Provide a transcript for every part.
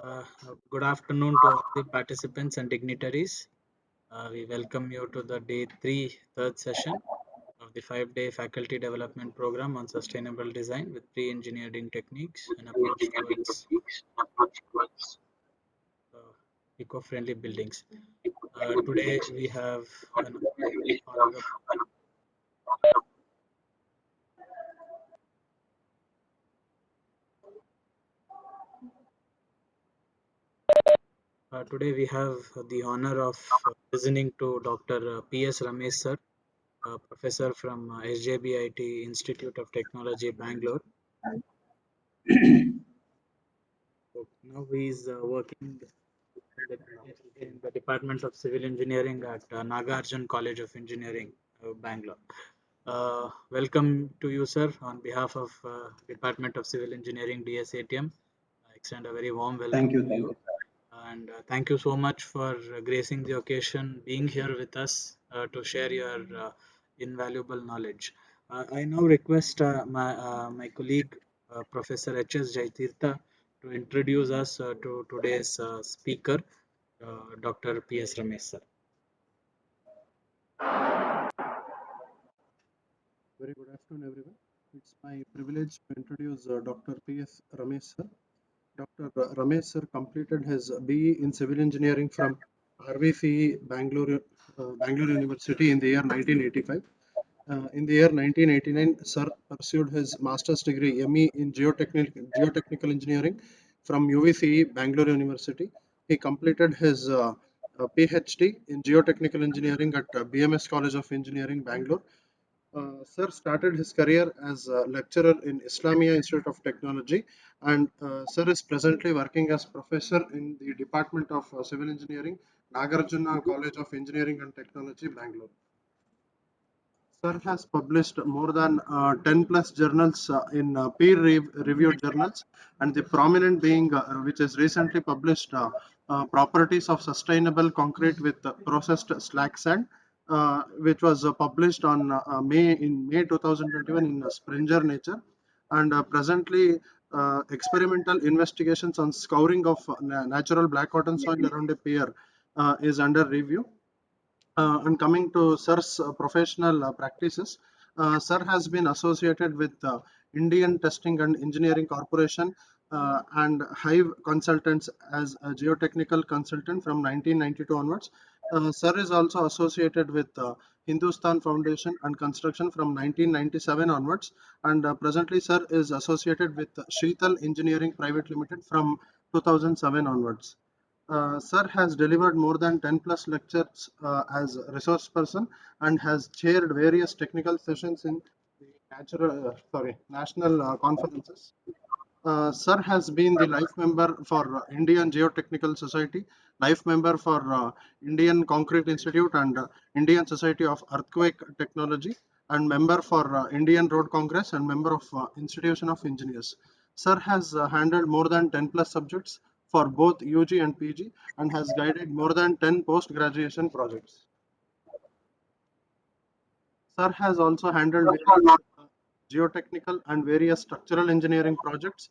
Uh, Good afternoon to all the participants and dignitaries. We welcome you to the day three, third session of the 5-day faculty development program on sustainable design with pre-engineering techniques and approach towards uh, eco-friendly buildings. Today we have an honorable Today we have the honor of listening to Dr. P.S. Ramesh sir, professor from SJBIT Institute of Technology, Bangalore. So now he is working in the Department of Civil Engineering at Nagarjun College of Engineering, Bangalore. Welcome to you, sir, on behalf of Department of Civil Engineering, DSATM. I extend a very warm welcome Thank you. to Thank you. you. And thank you so much for gracing the occasion, being here with us to share your invaluable knowledge. I now request my colleague, Professor H.S. Jaitirtha, to introduce us to today's speaker, Dr. P.S. Ramesh sir. Very good afternoon, everyone. It's my privilege to introduce Dr. P.S. Ramesh sir. Dr. Ramesh sir completed his BE in Civil Engineering from RVCE Bangalore University in the year 1985. In the year 1989, sir pursued his master's degree ME in Geotechnical Engineering from UVCE Bangalore University. He completed his PhD in Geotechnical Engineering at BMS College of Engineering, Bangalore. Sir started his career as a lecturer in Islamia Institute of Technology, and Sir is presently working as professor in the Department of Civil Engineering, Nagarjuna College of Engineering and Technology, Bangalore. Sir has published more than 10 plus journals in peer reviewed journals, and the prominent being which is recently published Properties of Sustainable Concrete with Processed Slag Sand, which was published on May 2021 in Springer Nature, and presently experimental investigations on scouring of natural black cotton soil around a pier is under review. And coming to Sir's professional practices, Sir has been associated with Indian Testing and Engineering Corporation and Hive Consultants as a geotechnical consultant from 1992 onwards. Sir is also associated with Hindustan Foundation and Construction from 1997 onwards, and presently Sir is associated with Sheetal Engineering Private Limited from 2007 onwards. Sir has delivered more than 10 plus lectures as a resource person and has chaired various technical sessions in the national conferences. Sir has been the life member for Indian Geotechnical Society, life member for Indian Concrete Institute and Indian Society of Earthquake Technology, and member for Indian Road Congress and member of Institution of Engineers. Sir has handled more than 10 plus subjects for both UG and PG and has guided more than 10 post graduation projects. Sir has also handled various geotechnical and various structural engineering projects,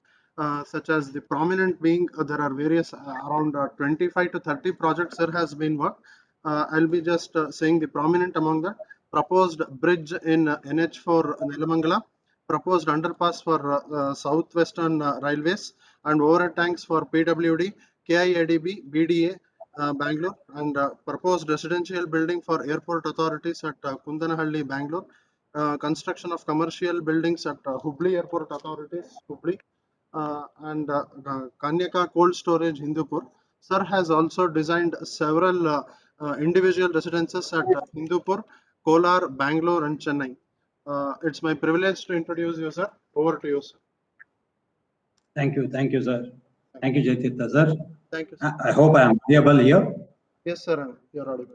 such as the prominent being there are various around 25 to 30 projects Sir has been worked. I'll be just saying the prominent among the proposed bridge in NH4 Nelamangala, proposed underpass for Southwestern Railways, and overhead tanks for PWD, KIADB, BDA, Bangalore, and proposed residential building for airport authorities at Kundanahalli, Bangalore, construction of commercial buildings at Hubli Airport Authorities, Hubli, and Kanyaka Cold Storage, Hindupur. Sir has also designed several individual residences at Hindupur, Kolar, Bangalore, and Chennai. It's my privilege to introduce you, sir. Over to you, sir. Thank you. Thank you, sir. Thank you, Jaitirtha, sir. Thank you, I sir. I hope I am audible here. Yes, sir. You're audible.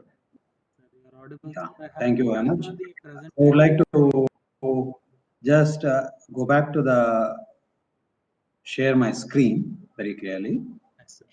You are audible, Yeah. sir. I have Thank you very shared much. the I would presentation. like to just go back to the share my screen very clearly. Yes, sir.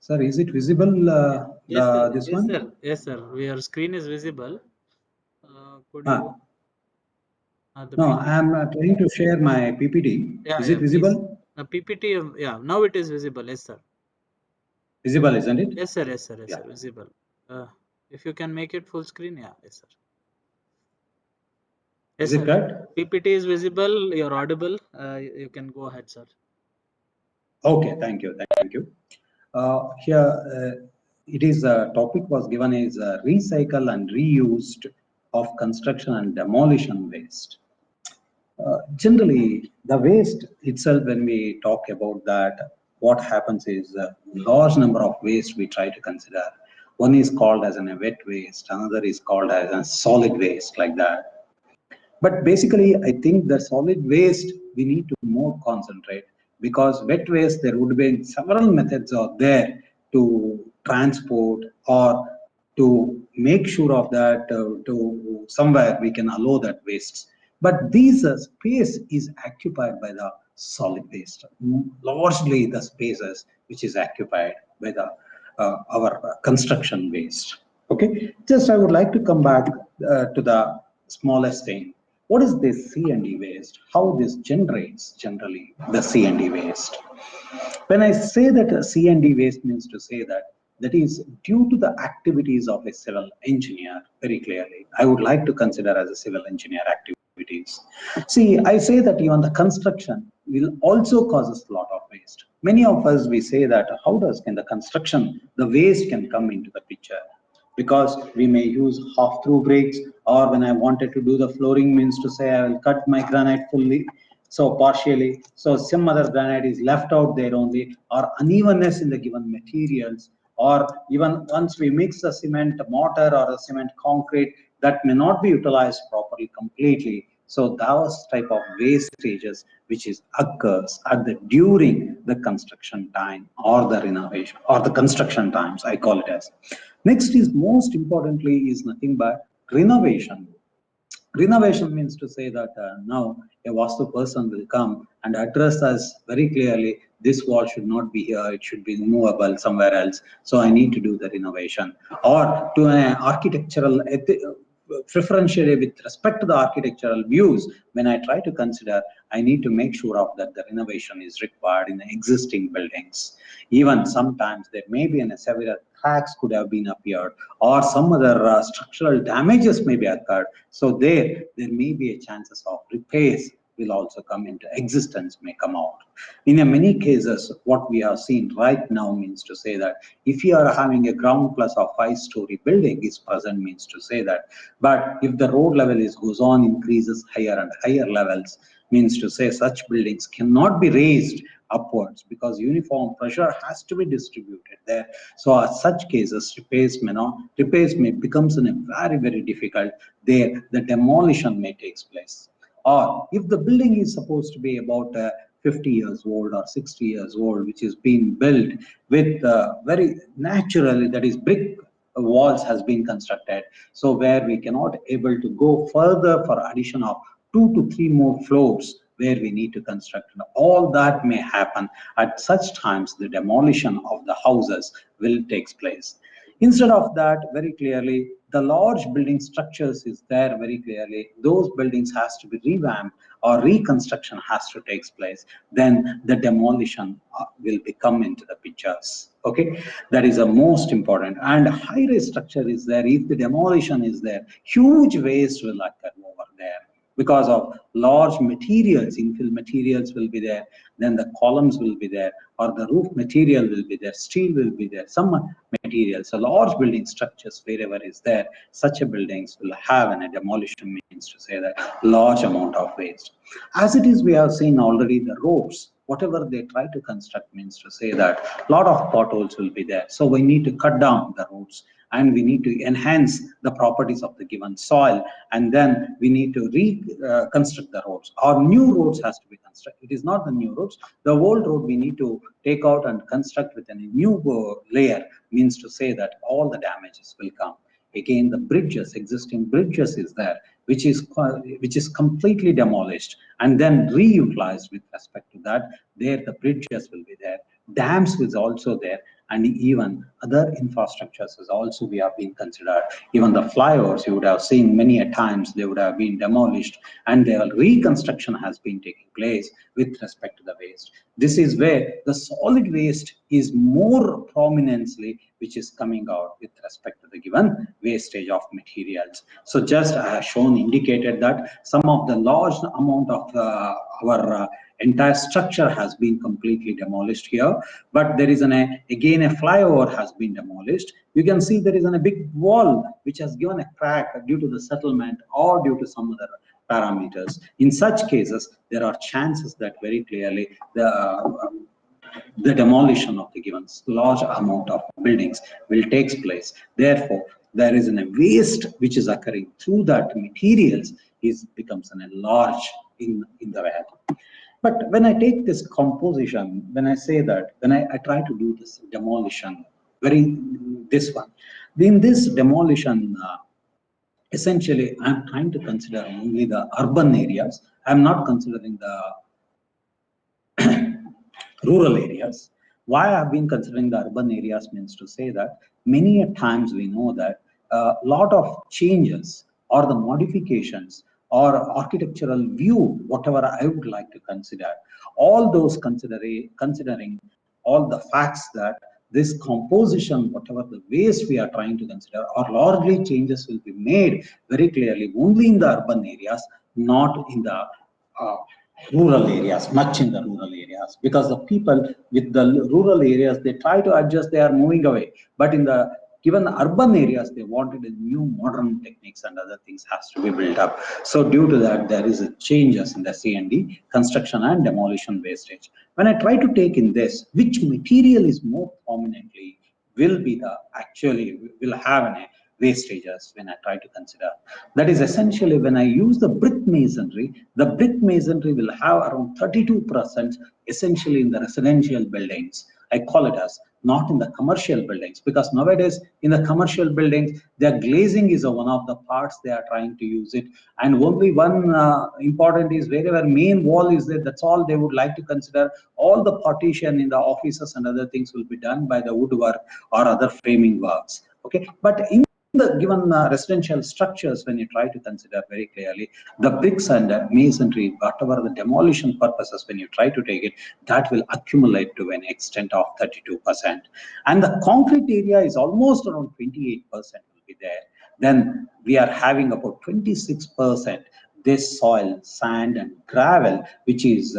Sir, is it visible, Yes, sir. this Yes, one? sir. Yes, sir. Your screen is visible. Could you Ah, the no, I PPT? am trying to share my PPT. Yeah, Is yeah. it Please. visible? PPT. Yeah. Now it is visible. Yes, sir. Visible, isn't it? Yes, sir. Yes, sir. Yes, Yeah. sir. Visible. If you can make it full screen, yeah. Yes, sir. Is Yes, it sir. correct? PPT is visible. You're audible. You can go ahead, sir. Okay, thank you, thank you. Here, it is topic was given as recycle and reused of construction and demolition waste. Generally, the waste itself, when we talk about that, what happens is a large number of waste we try to consider. One is called as a wet waste, another is called as a solid waste, like that. But basically, I think the solid waste we need to more concentrate, because wet waste there would be several methods out there to transport or to make sure of that to somewhere we can allow that waste. But this space is occupied by the solid waste. Largely the spaces which is occupied by the our construction waste. Okay, just I would like to come back to the smallest thing. What is this C&D waste? How this generates generally the C&D waste? When I say that C&D waste means to say that that is due to the activities of a civil engineer very clearly. I would like to consider as a civil engineer activities. See, I say that even the construction will also causes a lot of waste. Many of us we say that how does can the construction the waste can come into the picture, because we may use half through bricks, or when I wanted to do the flooring means to say I will cut my granite fully, so partially, so some other granite is left out there only, or unevenness in the given materials, or even once we mix the cement mortar or the cement concrete, that may not be utilized properly completely. So those type of wastages which is occurs at the during the construction time or the renovation or the construction times, I call it as. Next is most importantly is nothing but renovation. Renovation means to say that now a Vastu person will come and address us very clearly. This wall should not be here; it should be movable somewhere else. So I need to do the renovation, or to an architectural preferentially with respect to the architectural views. When I try to consider, I need to make sure of that the renovation is required in the existing buildings. Even sometimes there may be a severe cracks could have been appeared, or some other structural damages may be occurred. So there may be a chances of repairs will also come into existence, may come out. In a many cases, what we have seen right now means to say that if you are having a ground plus or 5-story building is present means to say that, but if the road level is goes on increases higher and higher levels, means to say such buildings cannot be raised upwards, because uniform pressure has to be distributed there. So such cases repairs may becomes a very difficult. There the demolition may takes place. Or if the building is supposed to be about 50 years old or 60 years old, which is being built with very naturally, that is brick walls has been constructed, so where we cannot able to go further for addition of 2 to 3 more floors where we need to construct, and all that may happen. At such times the demolition of the houses will take place. Instead of that, very clearly the large building structures is there very clearly, those buildings has to be revamped or reconstruction has to take place, then the demolition will become into the pictures. Okay, that is the most important. And high rise structure is there, if the demolition is there, huge waste will occur over there because of large materials, infill materials will be there, then the columns will be there, or the roof material will be there, steel will be there, some materials. So large building structures wherever is there, such a buildings will have a demolition means to say that large amount of waste. As it is, we have seen already the roads, whatever they try to construct means to say that lot of potholes will be there. So we need to cut down the roads and we need to enhance the properties of the given soil, and then we need to reconstruct the roads, or new roads has to be constructed. It is not the new roads, the old road we need to take out and construct with a new layer, means to say that all the damages will come. Again, the bridges, existing bridges is there, which is completely demolished and then reutilized with respect to that. There the bridges will be there, dams is also there, and even other infrastructures is also we have been considered. Even the flyovers, you would have seen many a times they would have been demolished and their reconstruction has been taking place with respect to the waste. This is where the solid waste is more prominently which is coming out with respect to the given wastage of materials. So just I have shown indicated that some of the large amount of our entire structure has been completely demolished here, but there is again a flyover has been demolished. You can see there is a big wall which has given a crack due to the settlement or due to some other parameters. In such cases, there are chances that very clearly the demolition of the given large amount of buildings will take place. Therefore, there is a waste which is occurring through that materials becomes a large in the value. But when I take this composition, when I say that, when I try to do this demolition, this one, in this demolition, essentially, I'm trying to consider only the urban areas. I'm not considering the rural areas. Why I've been considering the urban areas means to say that many a times we know that a lot of changes or the modifications or architectural view, whatever I would like to consider, all those considering all the facts that this composition, whatever the waste we are trying to consider, or largely changes will be made very clearly only in the urban areas, not in the rural areas, much in the rural areas, because the people with the rural areas, they try to adjust, they are moving away. But in the given urban areas, they wanted a new modern techniques and other things has to be built up. So due to that, there is a changes in the C&D, construction and demolition wastage. When I try to take in this, which material is more prominently will be the actually will have an wastages when I try to consider. That is essentially when I use the brick masonry will have around 32% essentially in the residential buildings. I call it as not in the commercial buildings, because nowadays in the commercial buildings, their glazing is one of the parts they are trying to use it. And only one important is wherever main wall is there, that's all they would like to consider. All the partition in the offices and other things will be done by the woodwork or other framing works. Okay, but in the given residential structures, when you try to consider very clearly the bricks and masonry, whatever the demolition purposes, when you try to take it, that will accumulate to an extent of 32%. And the concrete area is almost around 28% will be there. Then we are having about 26% this soil, sand and gravel, which is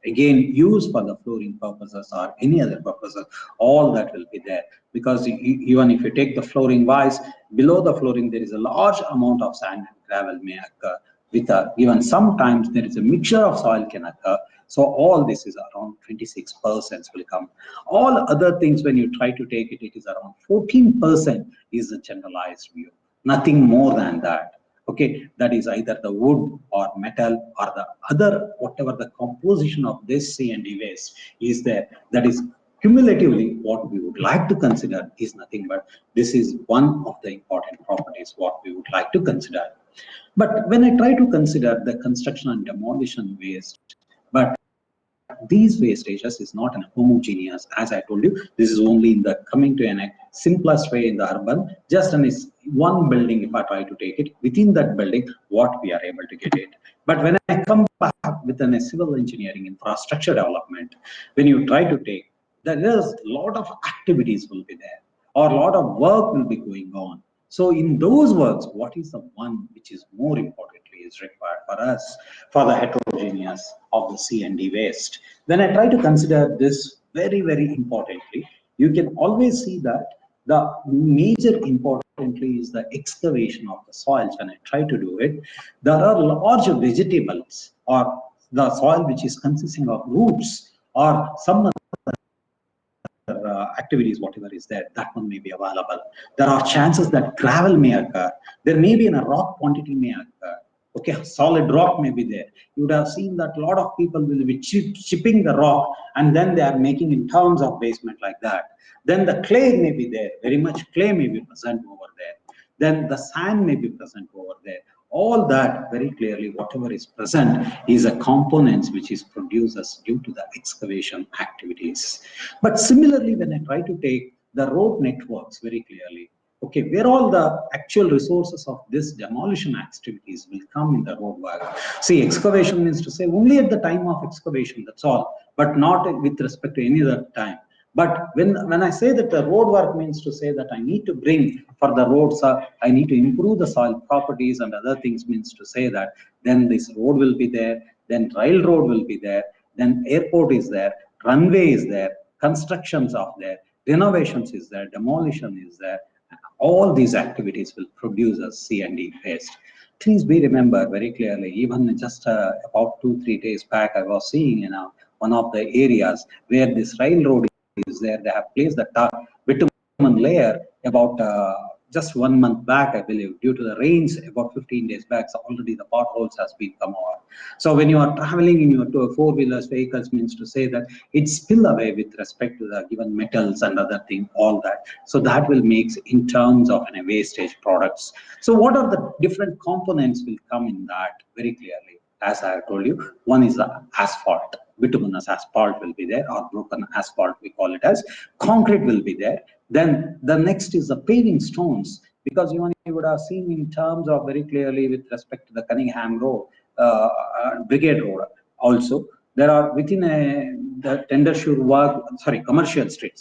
again used for the flooring purposes or any other purposes, all that will be there. Because even if you take the flooring wise, below the flooring there is a large amount of sand and gravel may occur. With even sometimes there is a mixture of soil can occur. So all this is around 26% will come. All other things when you try to take it, it is around 14% is a generalized view. Nothing more than that. Okay, that is either the wood or metal or the other, whatever the composition of this C&D waste is there. That is cumulatively what we would like to consider is nothing but this is one of the important properties what we would like to consider. But when I try to consider the construction and demolition waste, but these wastages is not an homogeneous, as I told you, this is only in the coming to a simplest way in the urban, just in one building, if I try to take it, within that building, what we are able to get it. But when I come back within a civil engineering infrastructure development, when you try to take, there is a lot of activities will be there, or a lot of work will be going on. So in those works, what is the one which is more importantly is required for us for the heterogeneous of the C&D waste? When I try to consider this very, very importantly, you can always see that the major importantly is the excavation of the soils. When I try to do it, there are large vegetables or the soil which is consisting of roots or some activities, whatever is there, that one may be available. There are chances that gravel may occur. There may be a rock quantity may occur. Okay, solid rock may be there. You would have seen that a lot of people will be chipping the rock and then they are making in terms of basement like that. Then the clay may be there. Very much clay may be present over there. Then the sand may be present over there. All that very clearly, whatever is present is a components which is produced due to the excavation activities. But similarly, when I try to take the road networks very clearly, okay, where all the actual resources of this demolition activities will come in the road work. See, excavation means to say only at the time of excavation, that's all, but not with respect to any other time. But when I say that the road work means to say that I need to bring for the roads, I need to improve the soil properties and other things, means to say that then this road will be there, then railroad will be there, then airport is there, runway is there, constructions are there, renovations is there, demolition is there. All these activities will produce a C&D waste. Please be remember very clearly, even just about 2-3 days back, I was seeing one of the areas where this railroad is there. They have placed the bitumen layer about just 1 month back, I believe, due to the rains about 15 days back. So already the potholes has been come over. So when you are traveling in your four-wheelers vehicles, means to say that it spill away with respect to the given metals and other thing, all that. So that will make in terms of wastage products. So what are the different components will come in that very clearly? As I have told you, one is the asphalt. Bituminous asphalt will be there, or broken asphalt, we call it as. Concrete will be there. Then the next is the paving stones, because you would have seen in terms of very clearly with respect to the Cunningham Road, Brigade Road also. There are within the Tendershoe work, Commercial Street,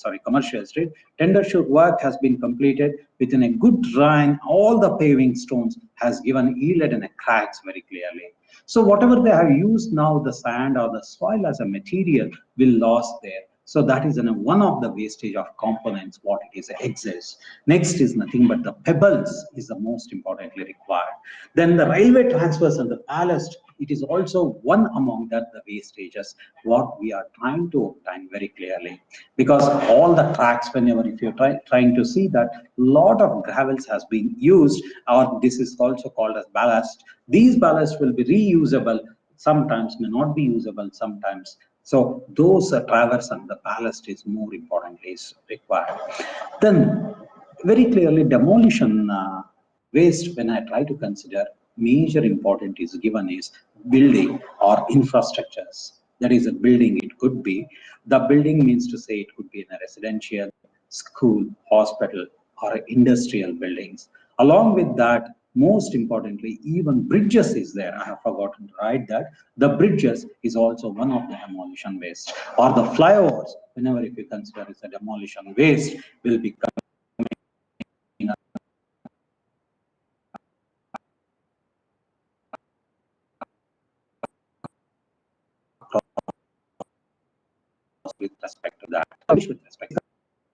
Tendershoe work has been completed within a good rain. All the paving stones has given yielded in a cracks very clearly. So whatever they have used now, the sand or the soil as a material will lost there. So that is one of the wastage of components, what it is exists. Next is nothing but the pebbles is the most importantly required. Then the railway transfers and the ballast, it is also one among that the wastages, what we are trying to obtain very clearly. Because all the tracks, whenever if you're trying to see that lot of gravels has been used, or this is also called as ballast. These ballasts will be reusable, sometimes may not be usable sometimes. So those traverse and the ballast is more importantly is required. Then very clearly demolition waste, when I try to consider, major important is given is building or infrastructures. That is a building, it could be. The building means to say it could be in a residential, school, hospital, or industrial buildings. Along with that, most importantly, even bridges is there. I have forgotten to write that. The bridges is also one of the demolition waste. Or the flyovers, whenever if you consider it's a demolition waste, will be with respect to that. With respect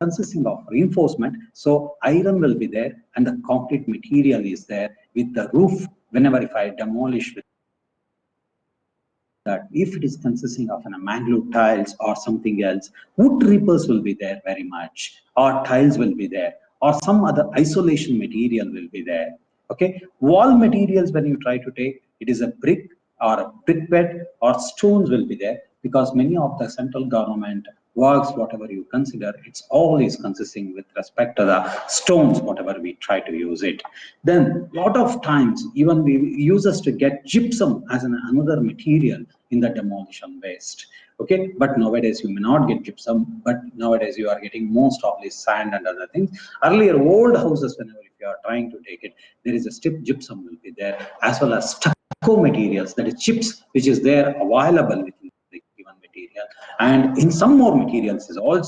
consisting of reinforcement, so iron will be there and the concrete material is there with the roof. Whenever if I demolish with that, if it is consisting of mangrove tiles or something else, wood reapers will be there very much, or tiles will be there, or some other isolation material will be there. Okay, wall materials, when you try to take, it is a brick or a brick bed or stones will be there, because many of the central government works, whatever you consider, it's always consisting with respect to the stones, whatever we try to use it. Then lot of times even we use us to get gypsum as another material in the demolition waste. Okay, but nowadays you may not get gypsum, but nowadays you are getting most of this sand and other things. Earlier old houses, whenever if you are trying to take it, there is a stiff gypsum will be there, as well as stucco materials, that is chips, which is there available within the given material. And in some more materials is also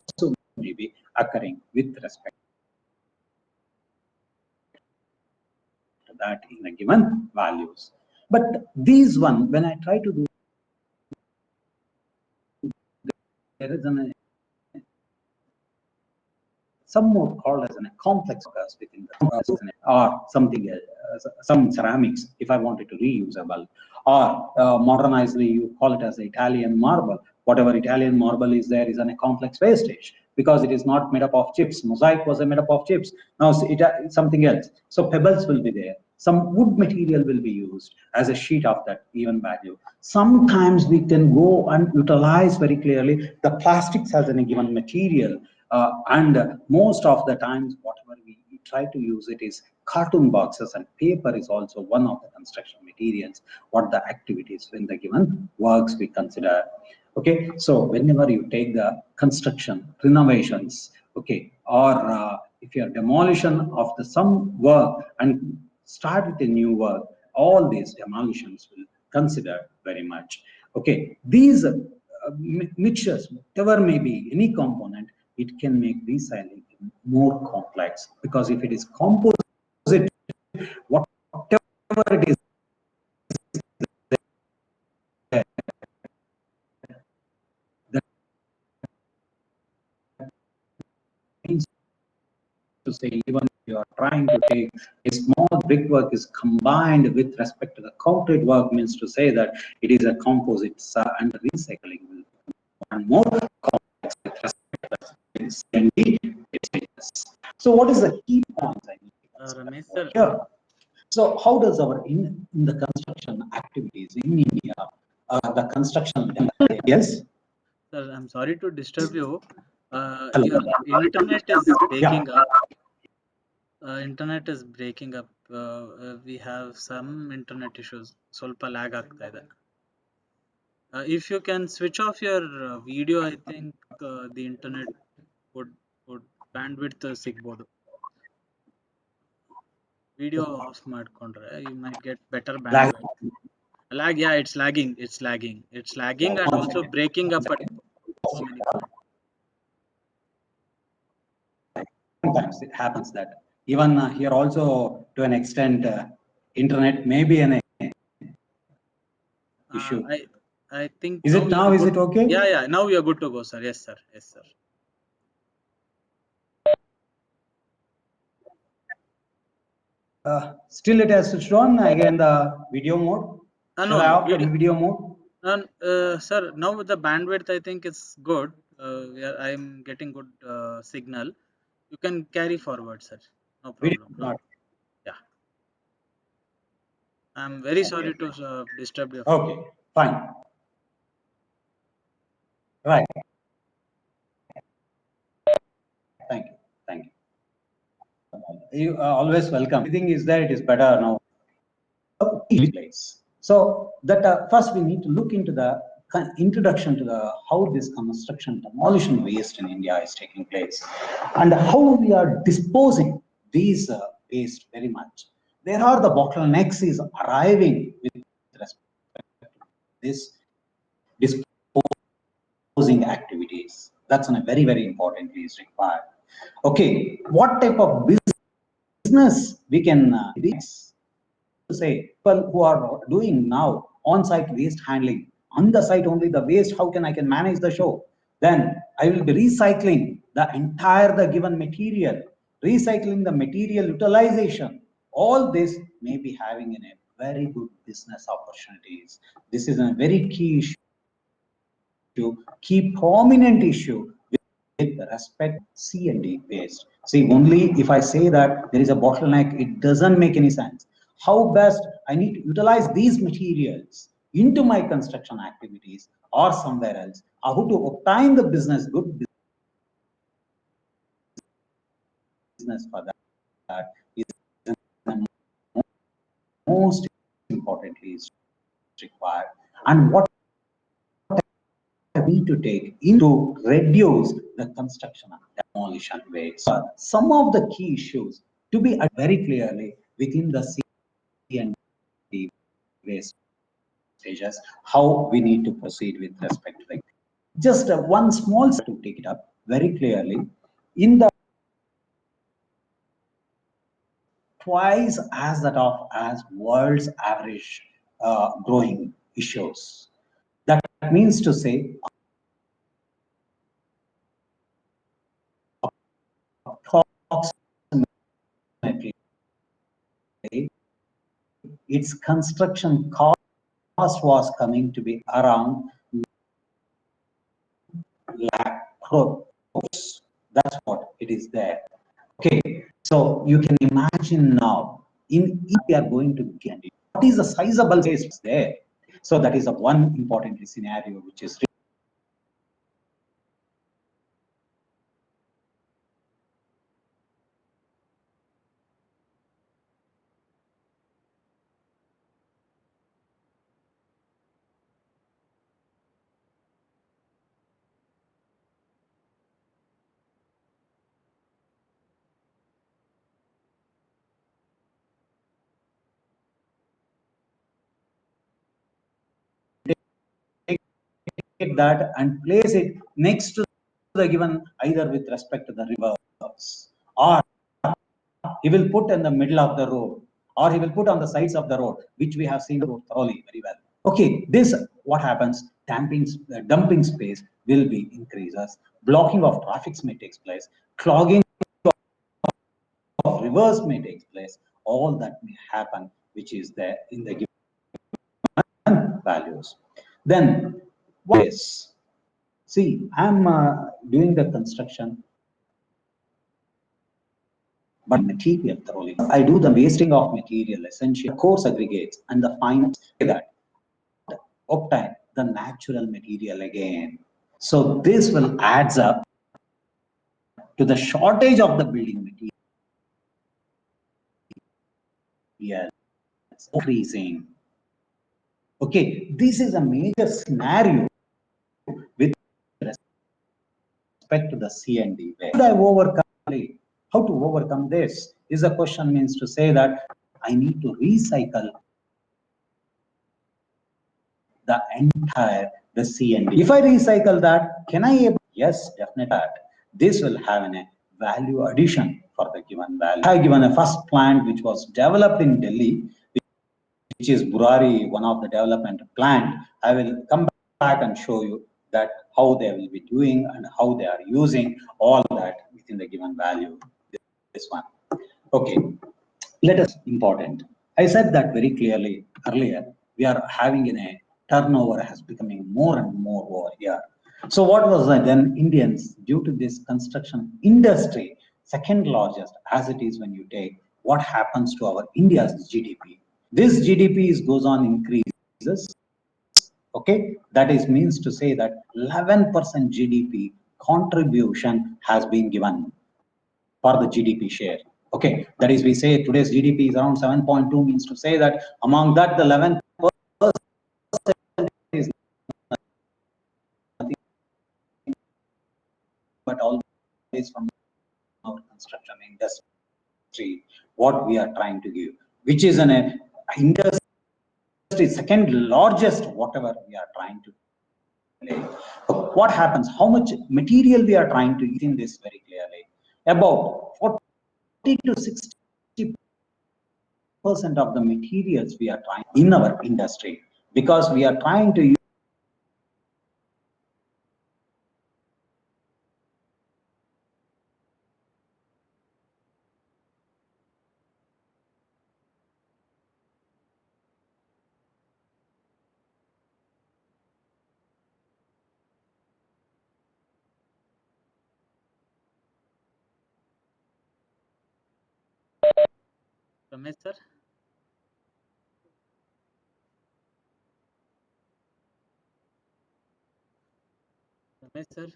maybe occurring with respect to that in the given values. But these one, when I try to do, there is some more called as a complex within the or something else, some ceramics, if I wanted to reusable, or modernizedly you call it as Italian marble. Whatever Italian marble is there is a complex wastage, because it is not made up of chips. Mosaic was made up of chips. Now it's something else. So pebbles will be there. Some wood material will be used as a sheet of that even value. Sometimes we can go and utilize very clearly the plastics as a given material. And most of the times, whatever we try to use it is cartoon boxes and paper is also one of the construction materials, what the activities in the given works we consider. Okay, so whenever you take the construction, renovations, okay, or if you're demolition of the some work and start with a new work, all these demolitions will consider very much. Okay, these mixtures, whatever may be any component, it can make recycling more complex, because if it is composite, whatever it is there, that means to say, even if you are trying to take a small brickwork is combined with respect to the concrete work, means to say that it is a composite, and recycling will become more complex with respect to the CND. So what is the key points I need to consider Ramesh sir, here? So how does our in the construction activities in India, the construction, yes? sir, I'm sorry to disturb you. Hello. Your internet is Yeah. breaking up. Internet is breaking up. We have some internet issues. ಸ್ವಲ್ಪ lag ಆಗ್ತಾ ಇದೆ. If you can switch off your video, I think the internet would would bandwidth ಸಿಗ್ಬೋದು. Video off ಮಾಡ್ಕೊಂಡ್ರೆ you might get better bandwidth. Lag, yeah, it's lagging. It's lagging and also breaking up at so many points. Sometimes it happens that even here also to an extent internet may be an issue. I think Is it now? you're Is good. it okay? Yeah, now we are good to go, sir. Yes, sir. Yes, sir. Still it has switched on again the video mode. Shall I No, opt in video mode? sir, now the bandwidth I think is good. Yeah, I'm getting good signal. You can carry forward, sir. No Video problem. not. Yeah, I'm very Okay. sorry to disturb you. Okay, fine. Right. Thank you. Thank you. You are always welcome. Everything is there. It is better now. Place. So that first we need to look into the introduction to the how this construction demolition waste in India is taking place, and how we are disposing these waste very much. There are the bottlenecks is arriving with respect to this disposing activities. That's a very importantly is required. Okay, what type of business we can say people who are doing now on-site waste handling, on the site only the waste, how can I can manage the show? Then I will be recycling the entire the given material, recycling the material utilization. All this may be having in a very good business opportunities. This is a very key issue, key prominent issue with respect C and D waste. See, only if I say that there is a bottleneck, it doesn't make any sense. How best I need to utilize these materials into my construction activities or somewhere else, how to obtain the business, good business for that is the most importantly is required. And what need to take into reduce the construction and demolition waste. So some of the key issues to be very clearly within the C and D waste stages, how we need to proceed with respect to just one small step to take it up very clearly in the twice as that of as world's average growing issues. That means to say approximately its construction cost was coming to be around lakh crores. That's what it is there. Okay, so you can imagine now, if we are going to get it, what is the sizable waste there? So that is a one important scenario which is that and place it next to the given, either with respect to the rivers, or he will put in the middle of the road, or he will put on the sides of the road, which we have seen thoroughly very well. Okay, this what happens? Dumping space will be increases. Blocking of traffic may take place. Clogging of rivers may take place. All that may happen, which is there in the given values. Then what is? See, I'm doing the construction, but material thoroughly. I do the wasting of material, essential coarse aggregates, and the fine that obtain the natural material again. So this will adds up to the shortage of the building material increasing. Okay, this is a major scenario with respect to the C&D. Should I overcome it? How to overcome this? Is a question means to say that I need to recycle the entire the C&D. If I recycle that, can I? Yes, definitely. This will have a value addition for the given value. I have given a first plant which was developed in Delhi, which is Burari, one of the development plant. I will come back and show you that how they will be doing and how they are using all that within the given value. This one. Okay, let us important. I said that very clearly earlier. We are having in a turnover has becoming more and more over here. So what was that then Indians due to this construction industry, second largest as it is when you take what happens to our India's GDP. This GDP is goes on increases. Okay, that is means to say that 11% GDP contribution has been given for the GDP share. Okay, that is we say today's GDP is around 7.2 means to say that among that the 11% is nothing but always from our construction industry, what we are trying to give, which is an industry second largest whatever we are trying to play. What happens? How much material we are trying to in this very clearly? About 40 to 60% of the materials we are trying in our industry, because we are trying to use Ramesh sir, Ramesh sir, I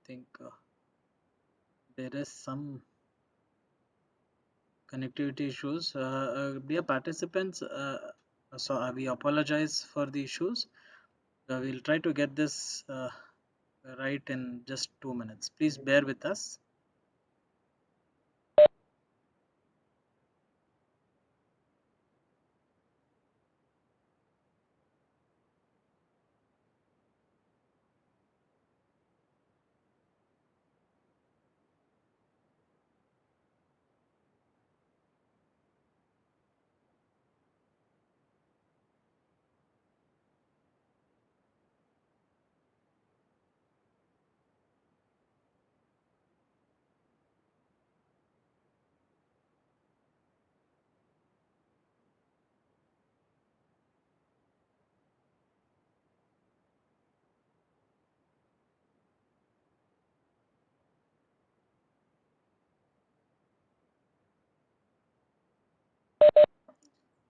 think there is some connectivity issues. Dear participants, so we apologize for the issues. We'll try to get this right in just 2 minutes. Please bear with us.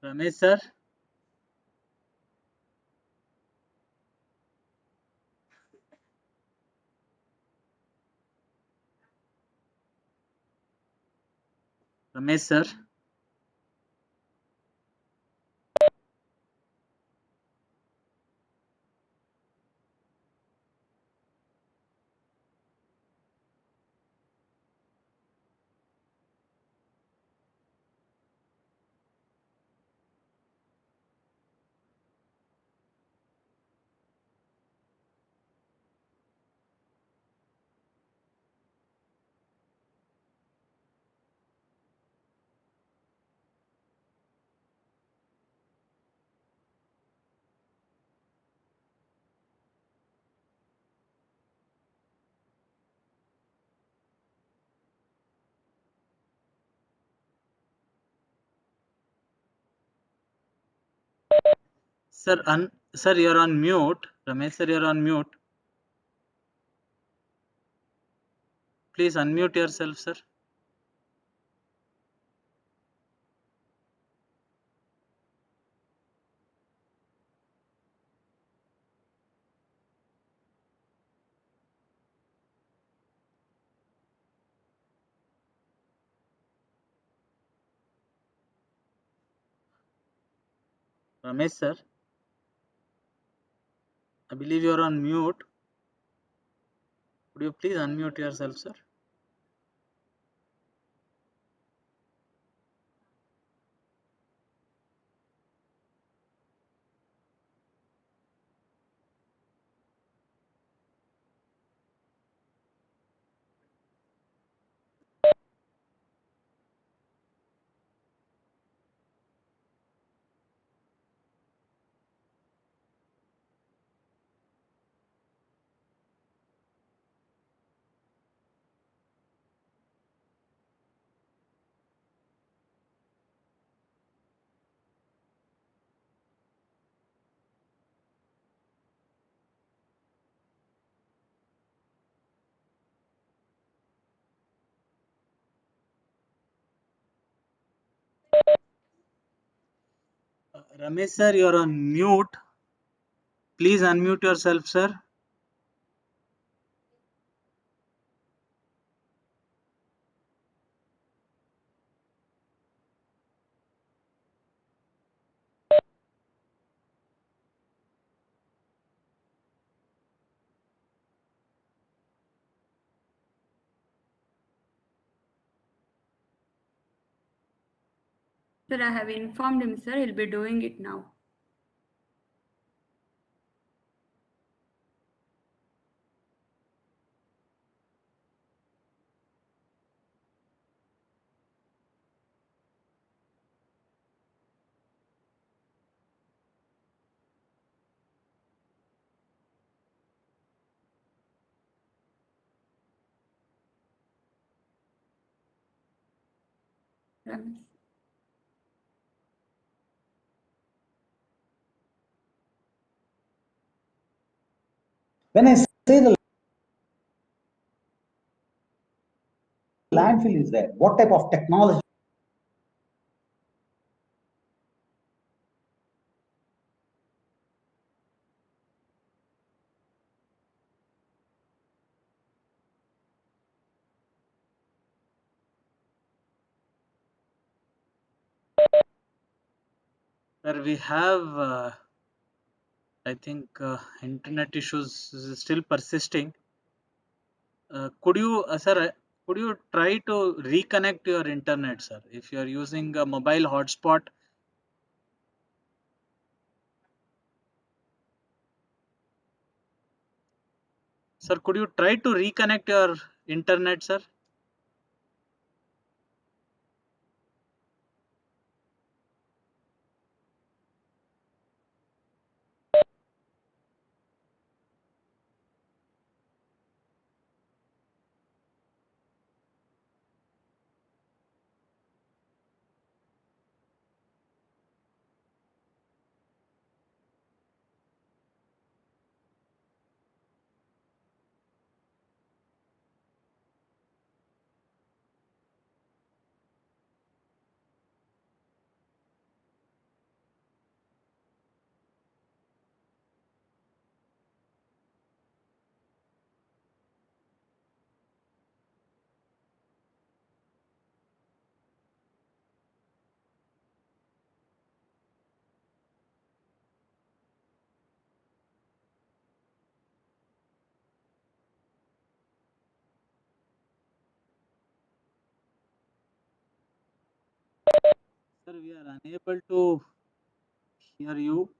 Ramesh sir, Ramesh sir. Sir, you're on mute. Ramesh sir, you're on mute. Please unmute yourself, sir. Ramesh sir, I believe you're on mute. Could you please unmute yourself, sir? Ramesh sir, you're on mute. Please unmute yourself, sir. Sir, I have informed him, sir. He'll be doing it now. Ramesh. When I say the landfill is there, what type of technology? Sir, we have, I think, internet issues is still persisting. Could you, sir, could you try to reconnect your internet, sir? If you are using a mobile hotspot, sir, could you try to reconnect your internet, sir? Sir, we are unable to hear you.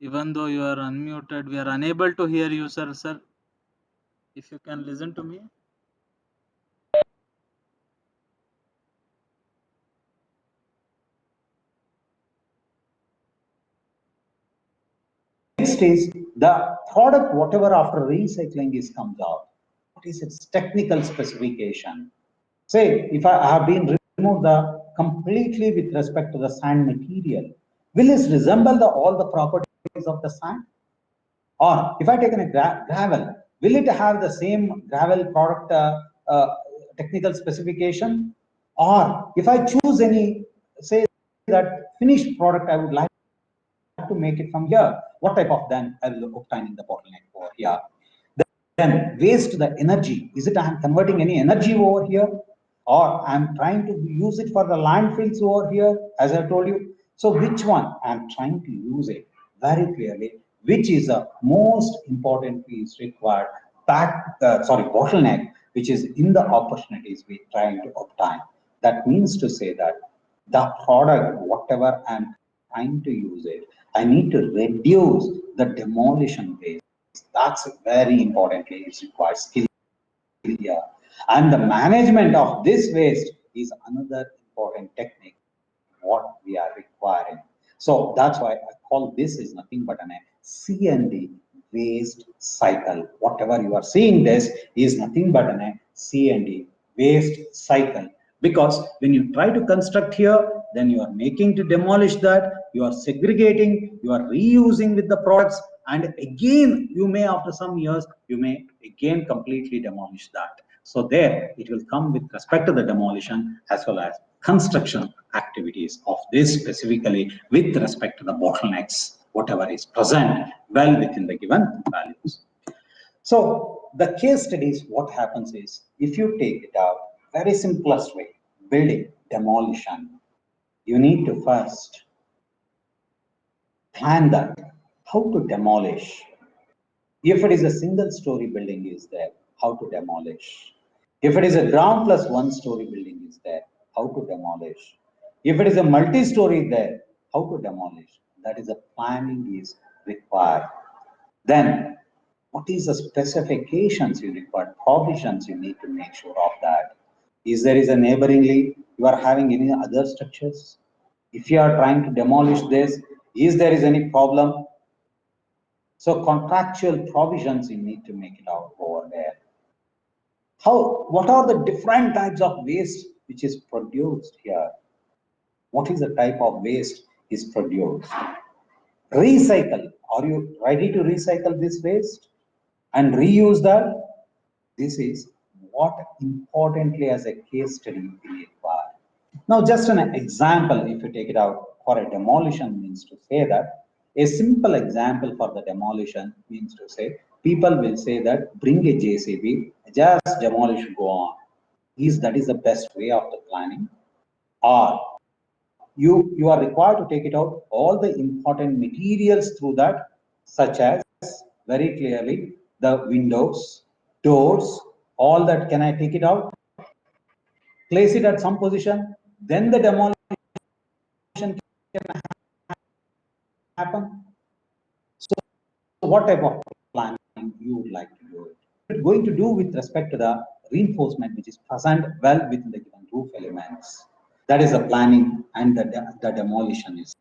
Even though you are unmuted, we are unable to hear you, sir. Sir, if you can listen to me. Next is the product, whatever after recycling is comes out. What is its technical specification? Say, if I have been removed the completely with respect to the sand material, will it resemble the all the properties of the sand? Or if I take a gravel, will it have the same gravel product technical specification? Or if I choose any, say that finished product I would like to make it from here, what type of then I will obtain in the bottleneck over here? Then waste the energy. Is it I am converting any energy over here? Or I'm trying to use it for the landfills over here, as I told you. So which one I'm trying to use it very clearly, which is the most important piece required bottleneck, which is in the opportunities we're trying to obtain. That means to say that the product, whatever I'm trying to use it, I need to reduce the demolition waste. That's very importantly, it requires skill here. And the management of this waste is another important technique what we are requiring. So that's why I call this is nothing but a C&D waste cycle. Whatever you are seeing this is nothing but a C&D waste cycle. Because when you try to construct here, then you are making to demolish that, you are segregating, you are reusing with the products, and again, you may after some years, you may again completely demolish that. So there, it will come with respect to the demolition as well as construction activities of this specifically with respect to the bottlenecks, whatever is present well within the given values. So the case studies, what happens is, if you take it out, very simplest way, building, demolition, you need to first plan that, how to demolish. If it is a single story building is there, how to demolish. If it is a ground plus one story building is there, how to demolish. If it is a multi-story there, how to demolish. That is a planning is required. Then what is the specifications you require, provisions you need to make sure of that. Is there is a neighboringly, you are having any other structures? If you are trying to demolish this, is there is any problem? So contractual provisions you need to make it out over there. What are the different types of waste which is produced here? What is the type of waste is produced? Recycle. Are you ready to recycle this waste and reuse that? This is what importantly as a case study we require. Now, just an example, if you take it out for a demolition means to say that, a simple example for the demolition means to say, people will say that bring a JCB, just demolish, go on. That is the best way of the planning? Or you are required to take it out all the important materials through that, such as very clearly the windows, doors, all that. Can I take it out, place it at some position, then the demolition can happen? So what type of planning you would like to do it? It's going to do with respect to the reinforcement which is present well within the given roof elements. That is the planning, and the demolition is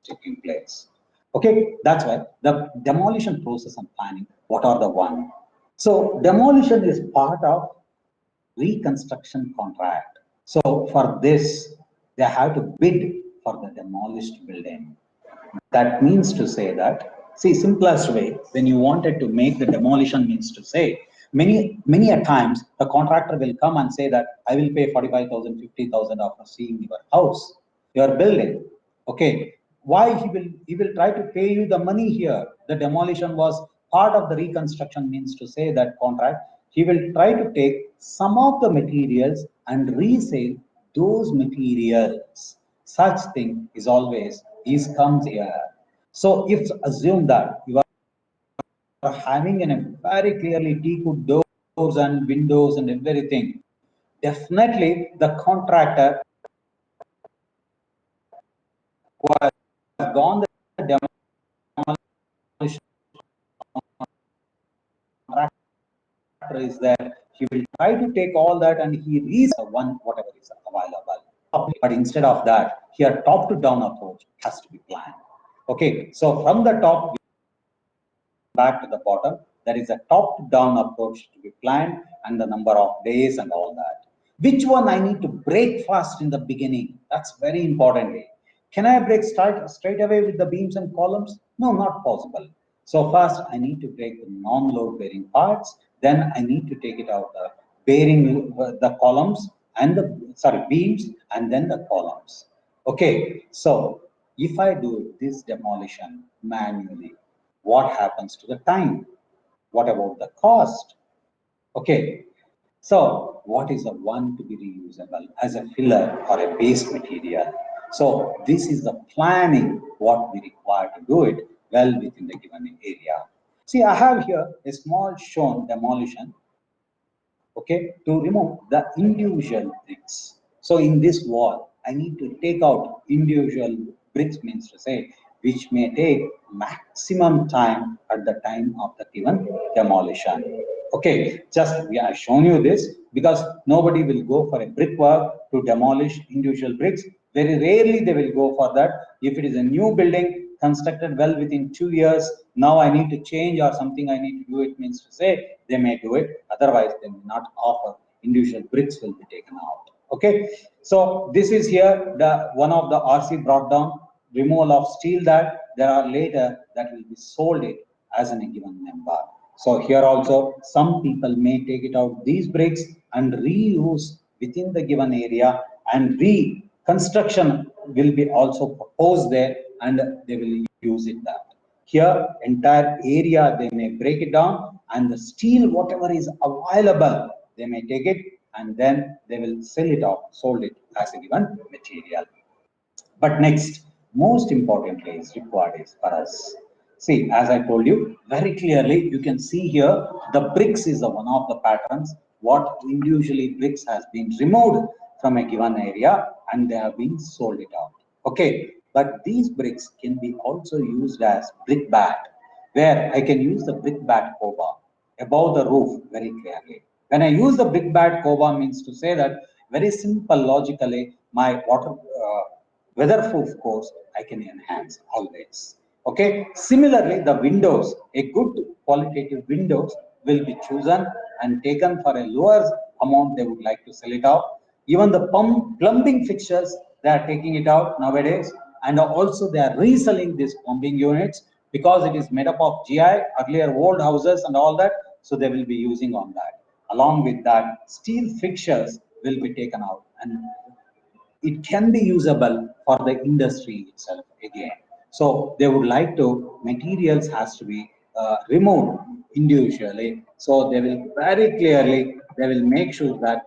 taking place. Okay, that's why the demolition process and planning, what are the one? So demolition is part of reconstruction contract. So for this, they have to bid for the demolished building. That means to say that, see, simplest way, when you wanted to make the demolition means to say, many a times the contractor will come and say that I will pay 45,000, 50,000 after seeing your house, your building. Okay, why he will try to pay you the money here? The demolition was part of the reconstruction means to say that contract. He will try to take some of the materials and resell those materials. Such thing is always comes here. So if assume that you are having a very clearly teakwood doors and windows and everything, definitely the contractor who has gone the demolition contractor is there, he will try to take all that and he reads one whatever is available. But instead of that, here top to down approach has to be planned. Okay, so from the top back to the bottom, there is a top down approach to be planned, and the number of days and all that. Which one I need to break fast in the beginning? That's very importantly. Can I break straight away with the beams and columns? No, not possible. So first I need to break the non-load bearing parts, then I need to take it out the bearing, the columns and the beams, and then the columns. Okay, so if I do this demolition manually, what happens to the time? What about the cost? Okay, so what is the one to be reusable as a filler or a base material? So this is the planning what we require to do it well within the given area. See, I have here a small shown demolition, okay, to remove the individual bricks. So in this wall, I need to take out individual bricks, means to say, which may take maximum time at the time of the given demolition. Okay, just we have shown you this because nobody will go for a brickwork to demolish individual bricks. Very rarely they will go for that. If it is a new building constructed well within 2 years, now I need to change or something I need to do, it means to say they may do it. Otherwise, they will not offer. Individual bricks will be taken out. Okay, so this is here the one of the RC brought down removal of steel that there are later that will be sold it as in a given number. So here also some people may take it out these bricks and reuse within the given area, and reconstruction will be also proposed there and they will use it that. Here entire area they may break it down and the steel whatever is available they may take it and then they will sell it out, sold it as a given material. But next, most importantly is required is for us. See, as I told you very clearly, you can see here the bricks is one of the patterns. What individually bricks has been removed from a given area and they have been sold it out. Okay, but these bricks can be also used as brick bat, where I can use the brick bat cover above the roof very clearly. When I use the brick bat cover means to say that very simple logically my weatherproof course I can enhance always. Okay. Similarly, the windows, a good qualitative windows will be chosen and taken for a lower amount they would like to sell it out. Even the plumbing fixtures, they are taking it out nowadays, and also they are reselling these plumbing units because it is made up of GI, earlier old houses and all that, so they will be using on that. Along with that, steel fixtures will be taken out and it can be usable for the industry itself again. So they would like to, materials has to be removed individually. So they will very clearly, they will make sure that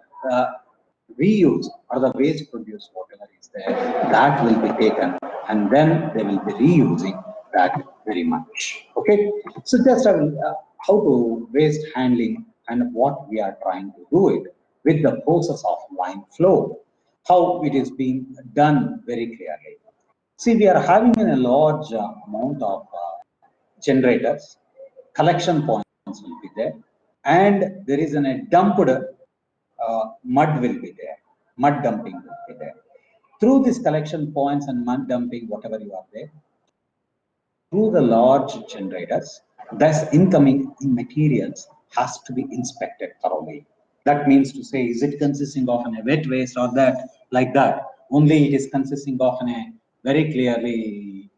reuse or the waste produced, whatever is there, that will be taken and then they will be reusing that very much. Okay. So just how to waste handling and what we are trying to do it with the process of line flow, how it is being done very clearly. See, we are having a large amount of generators, collection points will be there, and there is a dumped mud will be there, mud dumping will be there. Through these collection points and mud dumping, whatever you are there, through the large generators, thus incoming materials has to be inspected thoroughly. That means to say, is it consisting of a wet waste or that, like that? Only it is consisting of a very clearly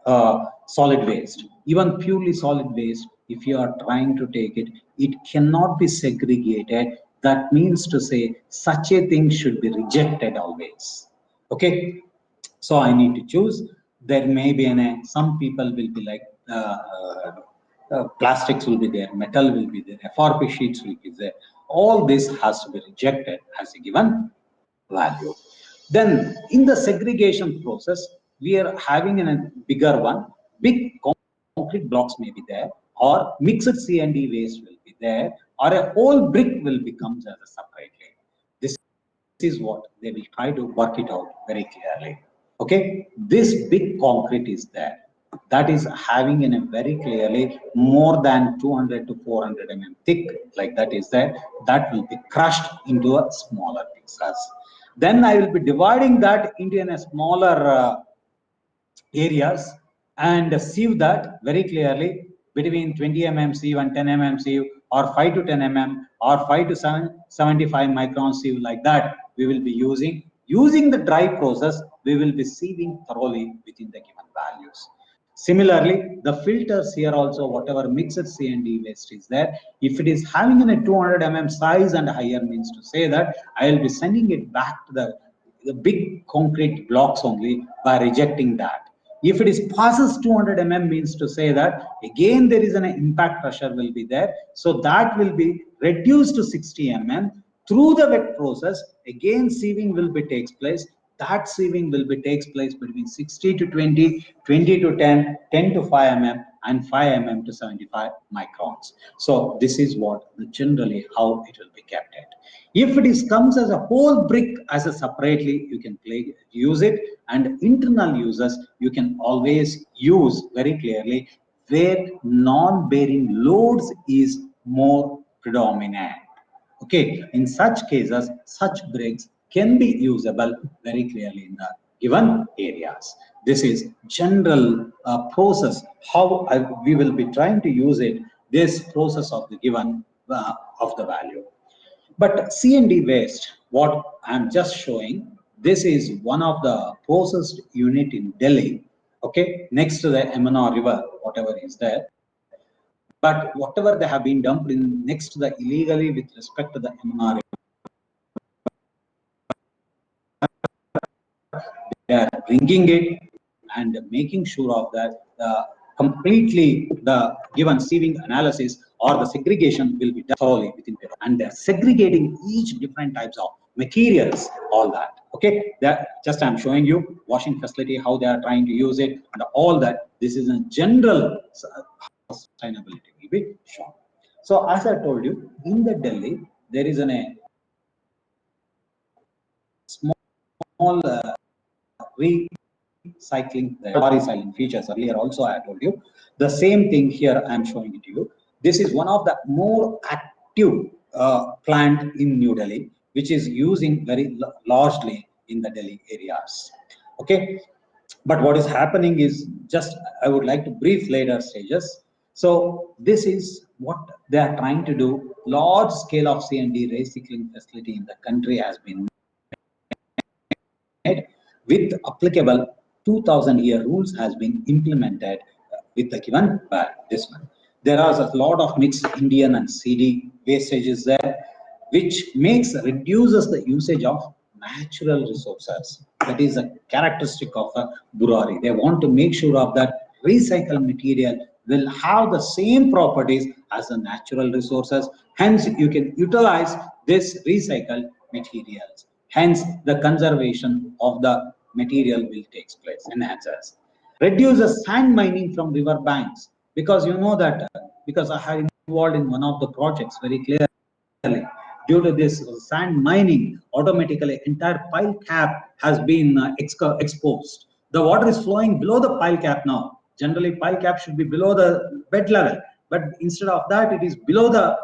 solid waste. Even purely solid waste, if you are trying to take it, it cannot be segregated. That means to say, such a thing should be rejected always. Okay. So I need to choose. There may be some people will be like plastics will be there, metal will be there, FRP sheets will be there. All this has to be rejected as a given value. Then in the segregation process, we are having a bigger one. Big concrete blocks may be there, or mixed C&D waste will be there, or a whole brick will become as a separately. This is what they will try to work it out very clearly. Okay, this big concrete is there. That is having in a very clearly more than 200 to 400 mm thick, like that is there. That will be crushed into a smaller pieces. Then I will be dividing that into a smaller areas and sieve that very clearly between 20 mm sieve and 10 mm sieve, or 5 to 10 mm or 5 to 75 micron sieve, like that we will be using Using the dry process, we will be sieving thoroughly within the given values. Similarly, the filters here also, whatever mixed C&D waste is there, if it is having a 200 mm size and higher, means to say that I will be sending it back to the big concrete blocks only by rejecting that. If it is passes 200 mm, means to say that again there is an impact pressure will be there. So that will be reduced to 60 mm. Through the wet process, again sieving will be takes place. That sieving will be takes place between 60 to 20, 20 to 10, 10 to 5 mm, and 5 mm to 75 microns. So this is what generally how it will be kept at. If it is comes as a whole brick as a separately, you can use it, and internal uses you can always use very clearly where non-bearing loads is more predominant. Okay, in such cases, such bricks can be usable very clearly in the given areas. This is general process how we will be trying to use it. This process of the given of the value. But C&D waste, what I'm just showing, this is one of the processed unit in Delhi. Okay, next to the Yamuna River, whatever is there. But whatever they have been dumped in next to the illegally with respect to the Yamuna River, they are bringing it and making sure of that completely the given sieving analysis or the segregation will be done thoroughly within the, and they're segregating each different types of materials, all that. Okay, that just I'm showing you washing facility, how they are trying to use it, and all that. This is a general sustainability will be shown. So as I told you, in the Delhi, there is a small recycling, the recycling features. Earlier also I told you the same thing here. I am showing it to you. This is one of the more active plant in New Delhi, which is using very largely in the Delhi areas. Okay, but what is happening is just I would like to brief later stages. So this is what they are trying to do. Large scale of C&D recycling facility in the country has been with applicable 2000-year rules has been implemented with the given this one. There are a lot of mixed Indian and CD wastages there, which reduces the usage of natural resources. That is a characteristic of a burari. They want to make sure of that recycled material will have the same properties as the natural resources. Hence, you can utilize this recycled materials. Hence, the conservation of the material will take place, enhances. Reduces sand mining from river banks, because you know that, because I have involved in one of the projects very clearly. Due to this sand mining, automatically entire pile cap has been exposed. The water is flowing below the pile cap now. Generally, pile cap should be below the bed level, but instead of that, it is below the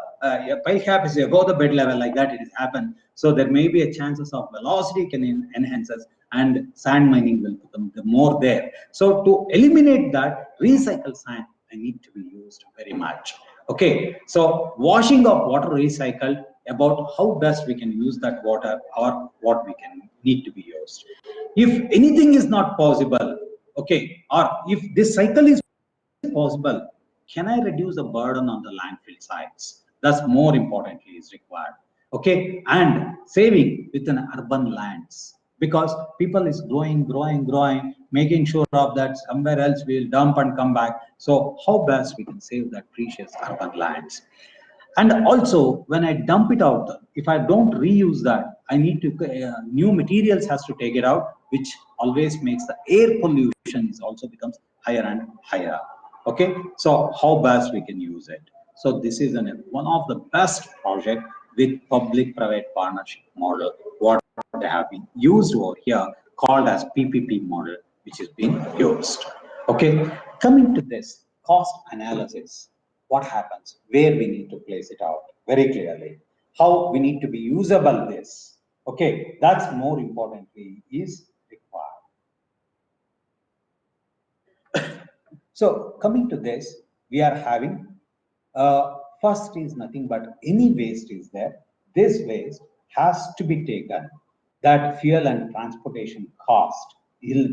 pile cap is above the bed level, like that it has happened. So there may be a chances of velocity can enhances and sand mining will become more there. So to eliminate that, recycled sand need to be used very much. Okay, so washing of water recycled, about how best we can use that water or what we can need to be used. If anything is not possible, okay, or if this cycle is possible, can I reduce the burden on the landfill sites? That's more importantly is required. Okay, and saving within urban lands, because people is growing, making sure of that somewhere else we'll dump and come back. So how best we can save that precious urban lands? And also when I dump it out, if I don't reuse that, I need to new materials has to take it out, which always makes the air pollution is also becomes higher and higher. Okay, so how best we can use it? So this is one of the best project with public-private partnership model, what they have been used over here, called as PPP model, which is being used. Okay, coming to this cost analysis, what happens, where we need to place it out very clearly, how we need to be usable this. Okay, that's more importantly is required. So coming to this, we are having first is nothing but any waste is there. This waste has to be taken. that fuel and transportation cost will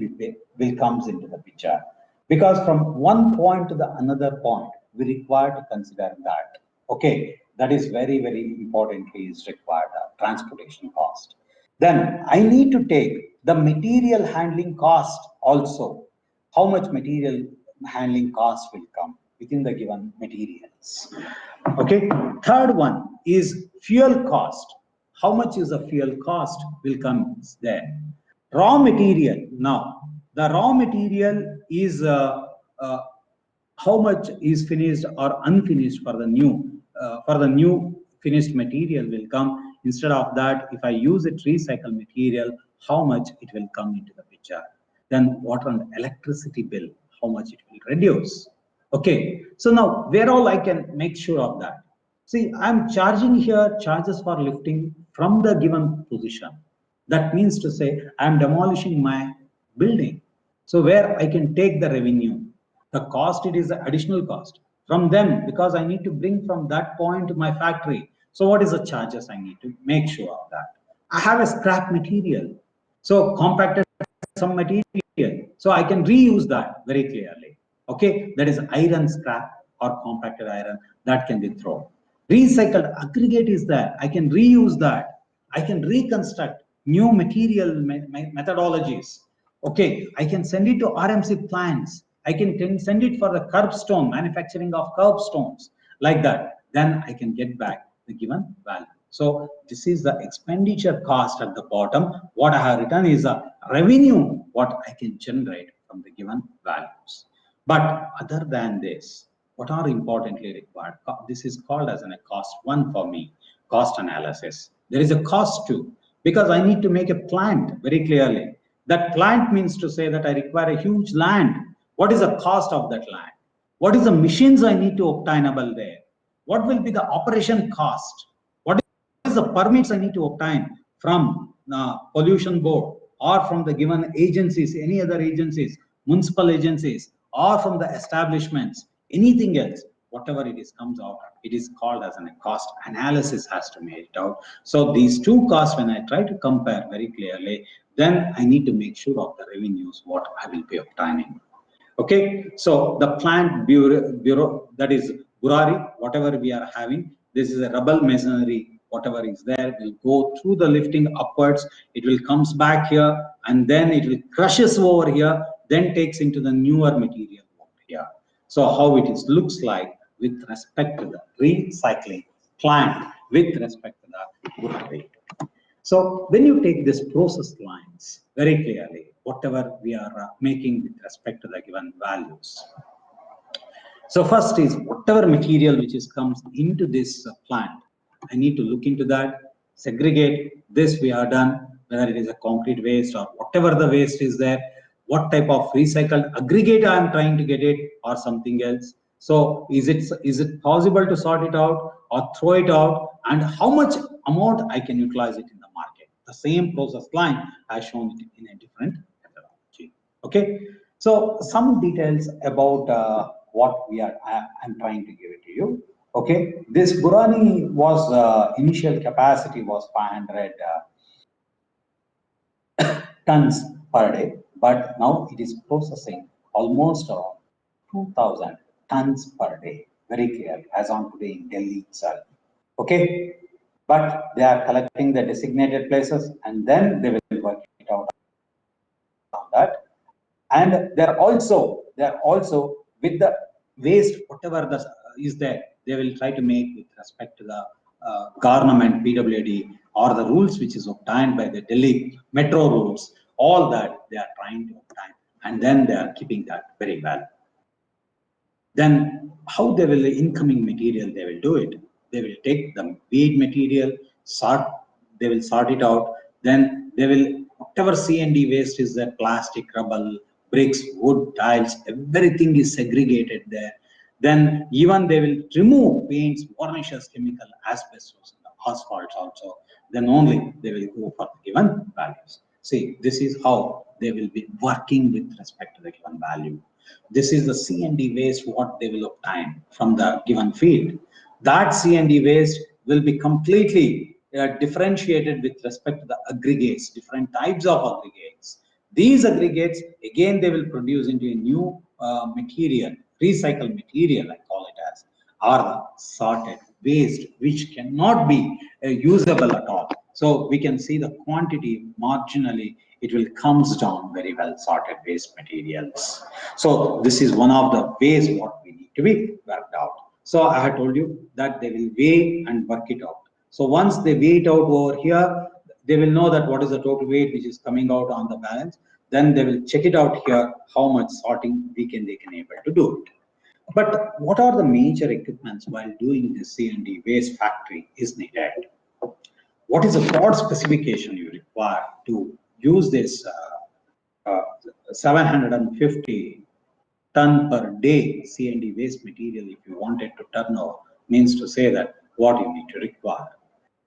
comes into the picture. Because from one point to the another point, we require to consider that, okay, that is very, very importantly is required, transportation cost. Then I need to take the material handling cost also. How much material handling cost will come within the given materials. Okay. Third one is fuel cost. How much is the fuel cost will come there. Raw material. Now, the raw material is how much is finished or unfinished for the new finished material will come. Instead of that, if I use it recycled material, how much it will come into the picture. Then water and electricity bill, how much it will reduce. Okay, so now where all I can make sure of that. See, I'm charging here charges for lifting from the given position. That means to say I'm demolishing my building. So where I can take the revenue, the cost, it is the additional cost from them, because I need to bring from that point to my factory. So what is the charges I need to make sure of that? I have a scrap material. So compacted some material. So I can reuse that very clearly. Okay, that is iron scrap or compacted iron that can be thrown. Recycled aggregate is there. I can reuse that. I can reconstruct new material methodologies. Okay, I can send it to RMC plants. I can send it for the curbstone, manufacturing of curbstones, like that. Then I can get back the given value. So this is the expenditure cost at the bottom. What I have written is a revenue, what I can generate from the given values. But other than this, what are importantly required? This is called as a cost one for me, cost analysis. There is a cost too, because I need to make a plant very clearly. That plant means to say that I require a huge land. What is the cost of that land? What is the machines I need to obtainable there? What will be the operation cost? What is the permits I need to obtain from the pollution board or from the given agencies, any other agencies, municipal agencies, or from the establishments, anything else, whatever it is comes out, it is called as a cost analysis has to make it out. So these two costs, when I try to compare very clearly, then I need to make sure of the revenues, what I will be obtaining. Okay, so the plant bureau, that is Burari, whatever we are having, this is a rubble masonry, whatever is there will go through the lifting upwards, it will comes back here, and then it will crushes over here, then takes into the newer material over here. So how it is looks like with respect to the recycling plant, with respect to the Burari. So when you take this process lines very clearly, whatever we are making with respect to the given values. So first is whatever material which is comes into this plant, I need to look into that, segregate this we are done, whether it is a concrete waste or whatever the waste is there, what type of recycled aggregate I am trying to get it or something else. So is it possible to sort it out or throw it out, and how much amount I can utilize it in the market? The same process line has shown it in a different methodology. Okay, so some details about what I'm trying to give it to you. Okay, this Burani was initial capacity was 500 tons per day, but now it is processing almost around 2,000 tons per day, very clearly, as on today in Delhi itself. Okay, but they are collecting the designated places and then they will work it out on that. And they're also with the waste, whatever is there, they will try to make with respect to the government, PWD, or the rules which is obtained by the Delhi metro rules, all that they are trying to obtain, and then they are keeping that very well. Then how they will, the incoming material, they will do it. They will take the weed material, they will sort it out, then they will, whatever C&D waste is there, plastic, rubble, bricks, wood, tiles, everything is segregated there. Then even they will remove paints, varnishes, chemical, asbestos, asphalts also. Then only they will go for the given values. See, this is how they will be working with respect to the given value. This is the C&D waste what they will obtain from the given field. That C&D waste will be completely differentiated with respect to the aggregates, different types of aggregates. These aggregates, again, they will produce into a new material, recycled material, I call it as, or the sorted waste, which cannot be usable at all. So we can see the quantity marginally, it will comes down very well, sorted waste materials. So this is one of the ways what we need to be worked out. So I had told you that they will weigh and work it out. So once they weigh it out over here, they will know that what is the total weight which is coming out on the balance. Then they will check it out here, how much sorting they can able to do it. But what are the major equipments while doing this C&D waste factory is needed? What is the broad specification you require to use this 750 ton per day C&D waste material if you wanted to turn over, means to say that what you need to require.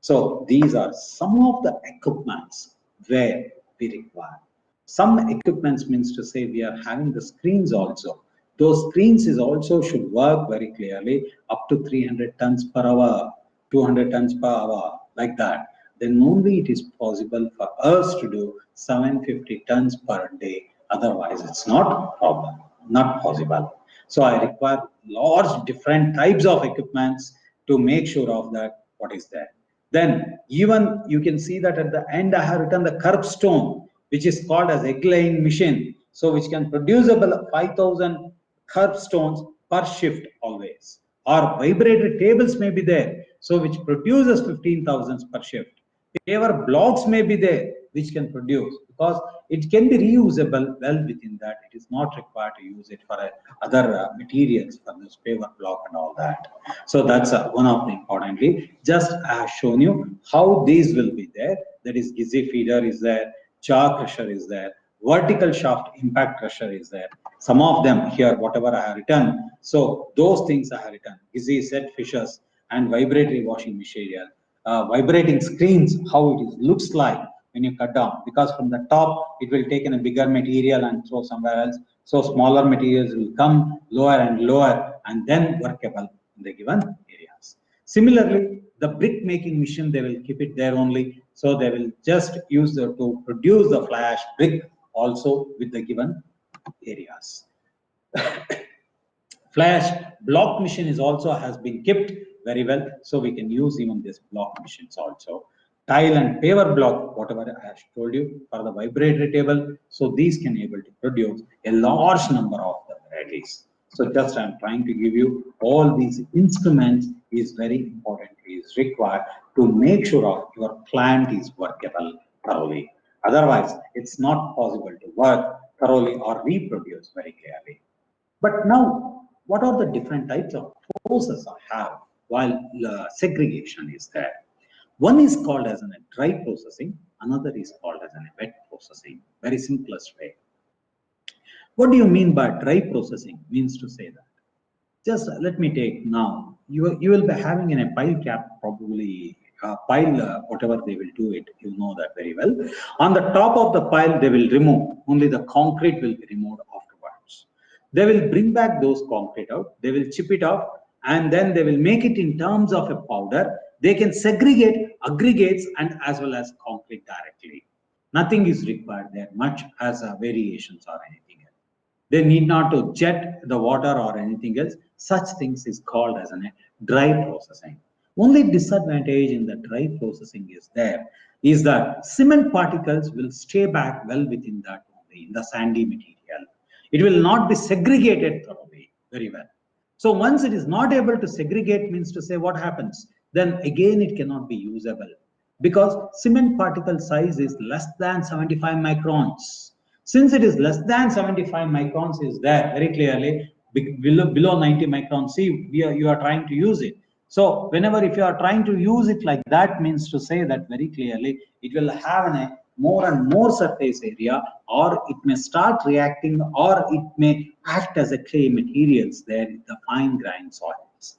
So these are some of the equipments where we require. Some equipments means to say we are having the screens also. Those screens is also should work very clearly up to 300 tons per hour, 200 tons per hour, like that. Then only it is possible for us to do 750 tons per day. Otherwise, it's not problem, not possible. So I require large different types of equipments to make sure of that what is there. Then even you can see that at the end I have written the curbstone, which is called as egg laying machine. So which can produce about 5,000 curbstones per shift always. Or vibrated tables may be there, so which produces 15,000 per shift. Paver blocks may be there, which can produce, because it can be reusable well within that. It is not required to use it for other materials for this paver block and all that. So that's one of the importantly. Just I have shown you how these will be there. That is, gizzy feeder is there, jaw crusher is there, vertical shaft impact crusher is there. Some of them here, whatever I have written. So those things I have written: gizzy set fishers and vibratory washing material. Vibrating screens, how it looks like when you cut down, because from the top it will take in a bigger material and throw somewhere else. So smaller materials will come lower and lower and then workable in the given areas. Similarly, the brick making machine, they will keep it there only. So they will just use to produce the fly ash brick also with the given areas. Fly ash block machine is also has been kept very well, so we can use even this block machines also. Tile and paver block, whatever I have told you for the vibratory table, so these can able to produce a large number of the varieties. So just I'm trying to give you all these instruments is very important, is required to make sure of your plant is workable thoroughly. Otherwise, it's not possible to work thoroughly or reproduce very clearly. But now, what are the different types of process I have while segregation is there? One is called as a dry processing, another is called as a wet processing. Very simplest way. What do you mean by dry processing? Means to say that. Just let me take now. You will be having in a pile cap probably pile whatever they will do it. You know that very well. On the top of the pile they will remove. Only the concrete will be removed afterwards. They will bring back those concrete out. They will chip it off and then they will make it in terms of a powder. They can segregate aggregates and as well as concrete directly. Nothing is required there much as variations or anything else. They need not to jet the water or anything else. Such things is called as a dry processing. Only disadvantage in the dry processing is there is that cement particles will stay back well within that only in the sandy material. It will not be segregated thoroughly very well. So once it is not able to segregate, means to say what happens, then again it cannot be usable because cement particle size is less than 75 microns. Since it is less than 75 microns is there very clearly, below 90 microns, see, you are trying to use it. So whenever if you are trying to use it like that, means to say that very clearly, it will have a more and more surface area, or it may start reacting, or it may act as a clay materials there in the fine grained soils.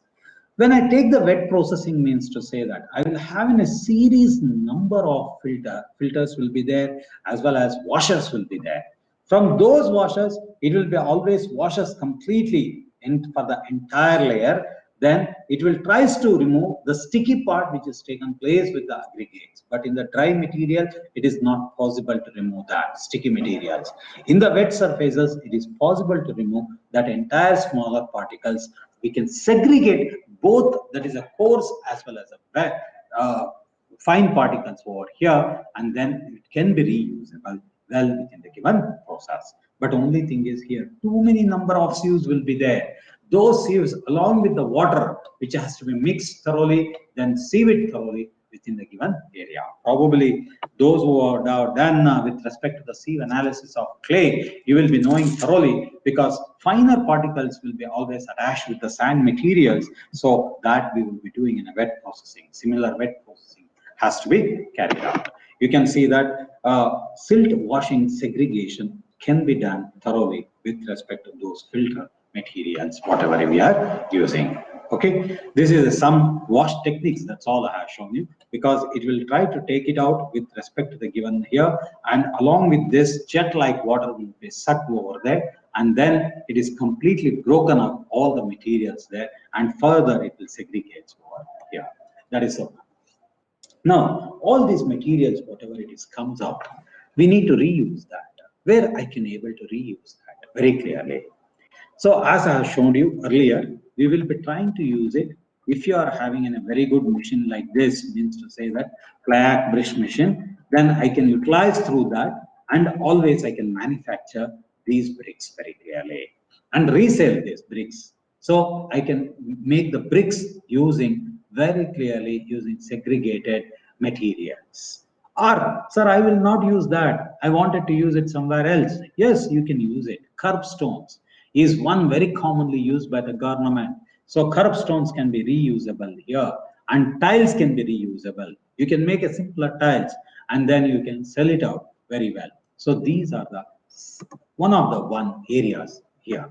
When I take the wet processing, means to say that I will have in a series number of filters will be there, as well as washers will be there. From those washers, it will be always washes completely for the entire layer. then it will tries to remove the sticky part which is taken place with the aggregates. But in the dry material, it is not possible to remove that sticky materials. In the wet surfaces, it is possible to remove that entire smaller particles. We can segregate both, that is a coarse as well as a wet, fine particles over here, and then it can be reusable well within the given process. But only thing is here, too many number of sieves will be there. Those sieves along with the water, which has to be mixed thoroughly, then sieve it thoroughly within the given area. Probably those who are done with respect to the sieve analysis of clay, you will be knowing thoroughly, because finer particles will be always attached with the sand materials. So that we will be doing in a wet processing. Similar wet processing has to be carried out. You can see that silt washing segregation can be done thoroughly with respect to those filter materials, whatever we are using. Okay, this is some wash techniques. That's all I have shown you, because it will try to take it out with respect to the given here, and along with this jet-like water will be sucked over there, and then it is completely broken up all the materials there, and further it will segregate over here. That is so. Now, all these materials, whatever it is comes out, we need to reuse that. Where I can able to reuse that very clearly. So as I have shown you earlier, we will be trying to use it. If you are having a very good machine like this, means to say that fly ash brush machine, then I can utilize through that, and always I can manufacture these bricks very clearly and resell these bricks. So I can make the bricks using very clearly using segregated materials. Or, sir, I will not use that. I wanted to use it somewhere else. Yes, you can use it. Curbstones is one very commonly used by the government. So curbstones can be reusable here, and tiles can be reusable. You can make a simpler tiles, and then you can sell it out very well. So these are the one of the areas here.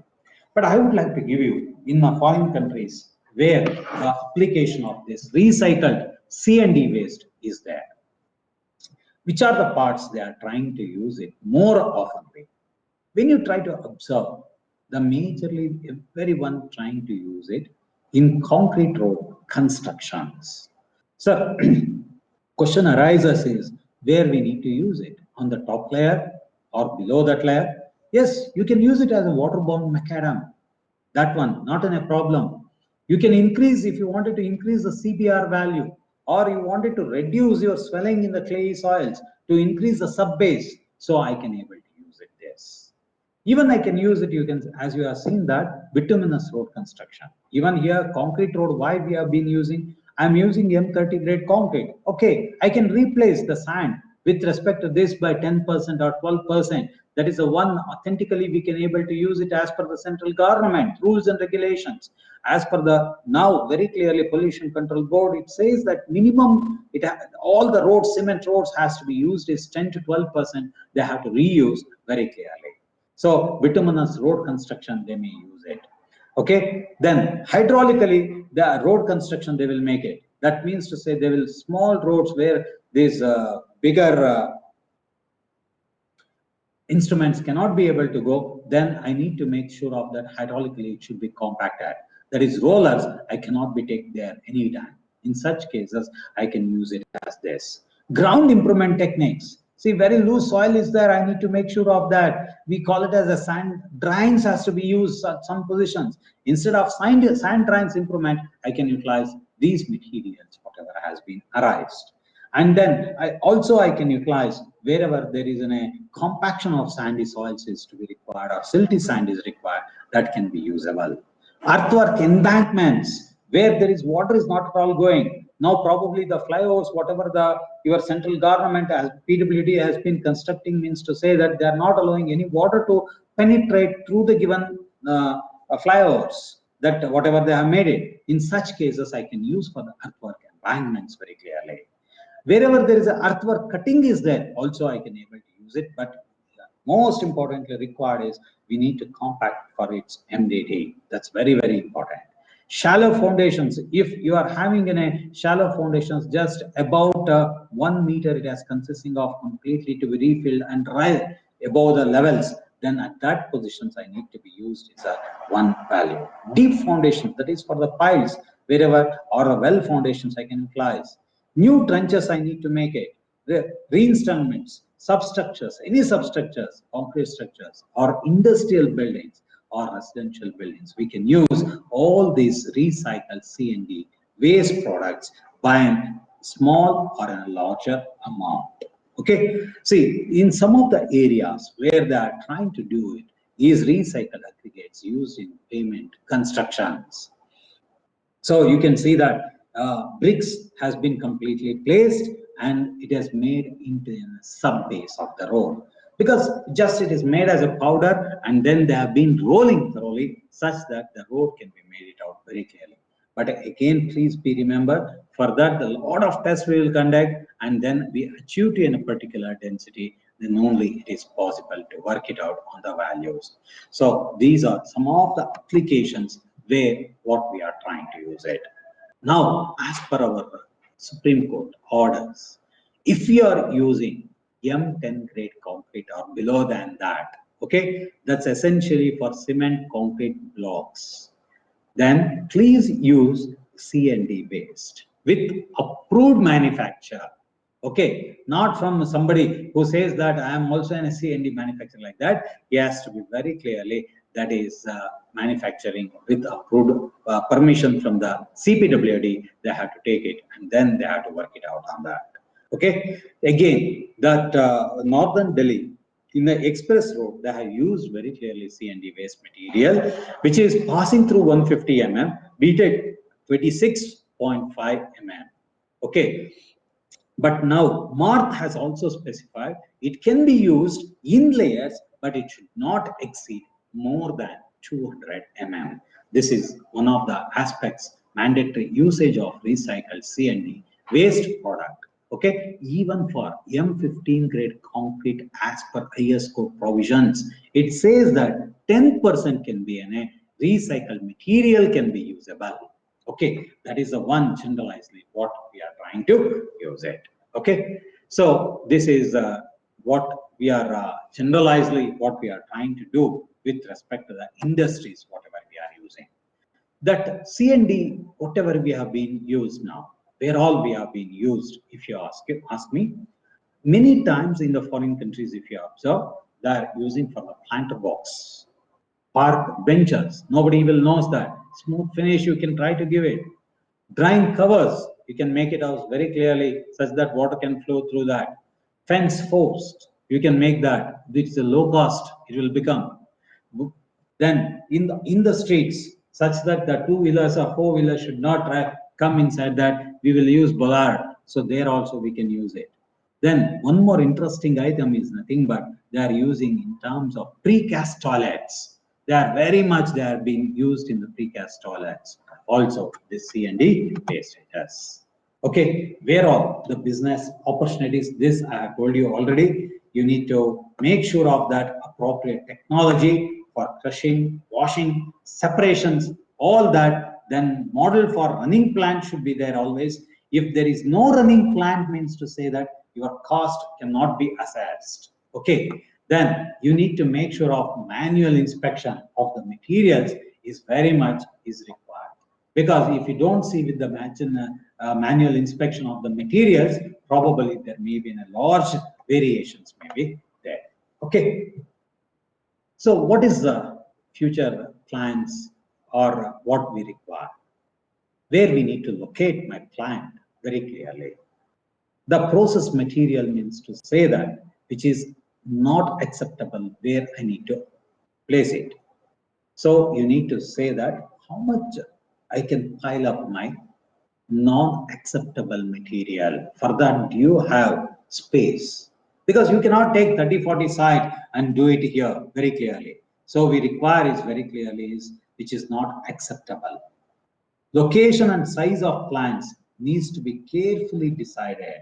But I would like to give you, in the foreign countries where the application of this recycled C&D waste is there, which are the parts they are trying to use it more oftenly. When you try to observe, the majorly everyone trying to use it in concrete road constructions. So question arises is where we need to use it, on the top layer or below that layer. Yes, you can use it as a waterborne macadam. That one, not a problem. You can increase, if you wanted to increase the CBR value, or you wanted to reduce your swelling in the clay soils to increase the subbase, so I can able to use it this. Even I can use it, you can, as you have seen that, bituminous road construction. Even here, concrete road, why we have been using, I'm using M30 grade concrete. Okay, I can replace the sand with respect to this by 10% or 12%. That is the one authentically we can able to use it as per the central government rules and regulations. As per the now very clearly pollution control board, it says that minimum all the roads, cement roads has to be used is 10 to 12%. They have to reuse very clearly. So bituminous road construction, they may use it. Okay, then hydraulically the road construction they will make it. That means to say they will small roads where these bigger instruments cannot be able to go, then I need to make sure of that hydraulically it should be compacted. That is rollers, I cannot be take there anytime. In such cases, I can use it as this. Ground improvement techniques. See, very loose soil is there, I need to make sure of that. We call it as a sand drains has to be used at some positions. Instead of sand drains improvement, I can utilize these materials, whatever has been arised. And then I can utilize wherever there is a compaction of sandy soils is to be required or silty sand is required, that can be usable. Earthwork embankments, where there is water is not at all going. Now probably the flyovers, whatever your central government as PWD has been constructing, means to say that they are not allowing any water to penetrate through the given flyovers, that whatever they have made it. In such cases, I can use for the earthwork embankments very clearly. Wherever there is an earthwork cutting is there, also I can able to use it. But most importantly required is we need to compact for its MDT. That's very, very important. Shallow foundations. If you are having a shallow foundations just about 1 meter, it is consisting of completely to be refilled and rise above the levels, then at that positions I need to be used is a one value. Deep foundations, that is for the piles, wherever, or a well foundations I can utilize. New trenches I need to make it. The reinstallments, substructures, any substructures, concrete structures, or industrial buildings, or residential buildings. We can use all these recycled C&D waste products by a small or a larger amount. Okay, see, in some of the areas where they are trying to do it is recycled aggregates used in pavement constructions. So you can see that bricks has been completely placed and it has made into a sub base of the road, because just it is made as a powder and then they have been rolling thoroughly such that the road can be made it out very clearly. But again, please be remember, for that a lot of tests we will conduct, and then we achieve to in a particular density, then only it is possible to work it out on the values. So these are some of the applications where what we are trying to use it. Now, as per our Supreme Court orders, if you are using M10 grade concrete or below than that, okay, that's essentially for cement concrete blocks, then please use C&D based with approved manufacturer. Okay, not from somebody who says that I am also an C&D manufacturer like that. He has to be very clearly that is manufacturing with approved permission from the CPWD. They have to take it and then they have to work it out on that. Okay, again, that Northern Delhi, in the express road, they have used very clearly C&D waste material, which is passing through 150 mm, BTEC 26.5 mm. Okay, but now Marth has also specified it can be used in layers, but it should not exceed more than 200 mm. This is one of the aspects, mandatory usage of recycled C&D waste product. Okay, even for M15 grade concrete as per IS code provisions, it says that 10% can be a recycled material can be usable. Okay, that is the one generalizedly what we are trying to use it. Okay, so this is what we are generalizedly what we are trying to do with respect to the industries, whatever we are using. That C&D, whatever we have been used now, where all we have been used, if you ask me, many times in the foreign countries, if you observe, they are using for the planter box, park benches. Nobody will knows that. Smooth finish, you can try to give it. Drying covers, you can make it out very clearly such that water can flow through that. Fence post, you can make that, which is a low cost, it will become. Then in the streets, such that the two-wheelers or four-wheelers should not come inside that, we will use bollard. So there also we can use it. Then one more interesting item is nothing but they are using in terms of precast toilets. They are very much, they are being used in the precast toilets. Also this C&D based status. Okay, where all the business opportunities, this I have told you already. You need to make sure of that appropriate technology for crushing, washing, separations, all that. Then model for running plant should be there always. If there is no running plant, means to say that your cost cannot be assessed. Okay, then you need to make sure of manual inspection of the materials is very much is required. Because if you don't see with the manual inspection of the materials, probably there may be a large variations may be there. Okay. So what is the future plans or what we require? Where we need to locate my plant very clearly. The process material means to say that which is not acceptable where I need to place it. So you need to say that how much I can pile up my non-acceptable material. For that, do you have space? Because you cannot take 30-40 site and do it here very clearly. So we require is very clearly is which is not acceptable. Location and size of plants needs to be carefully decided.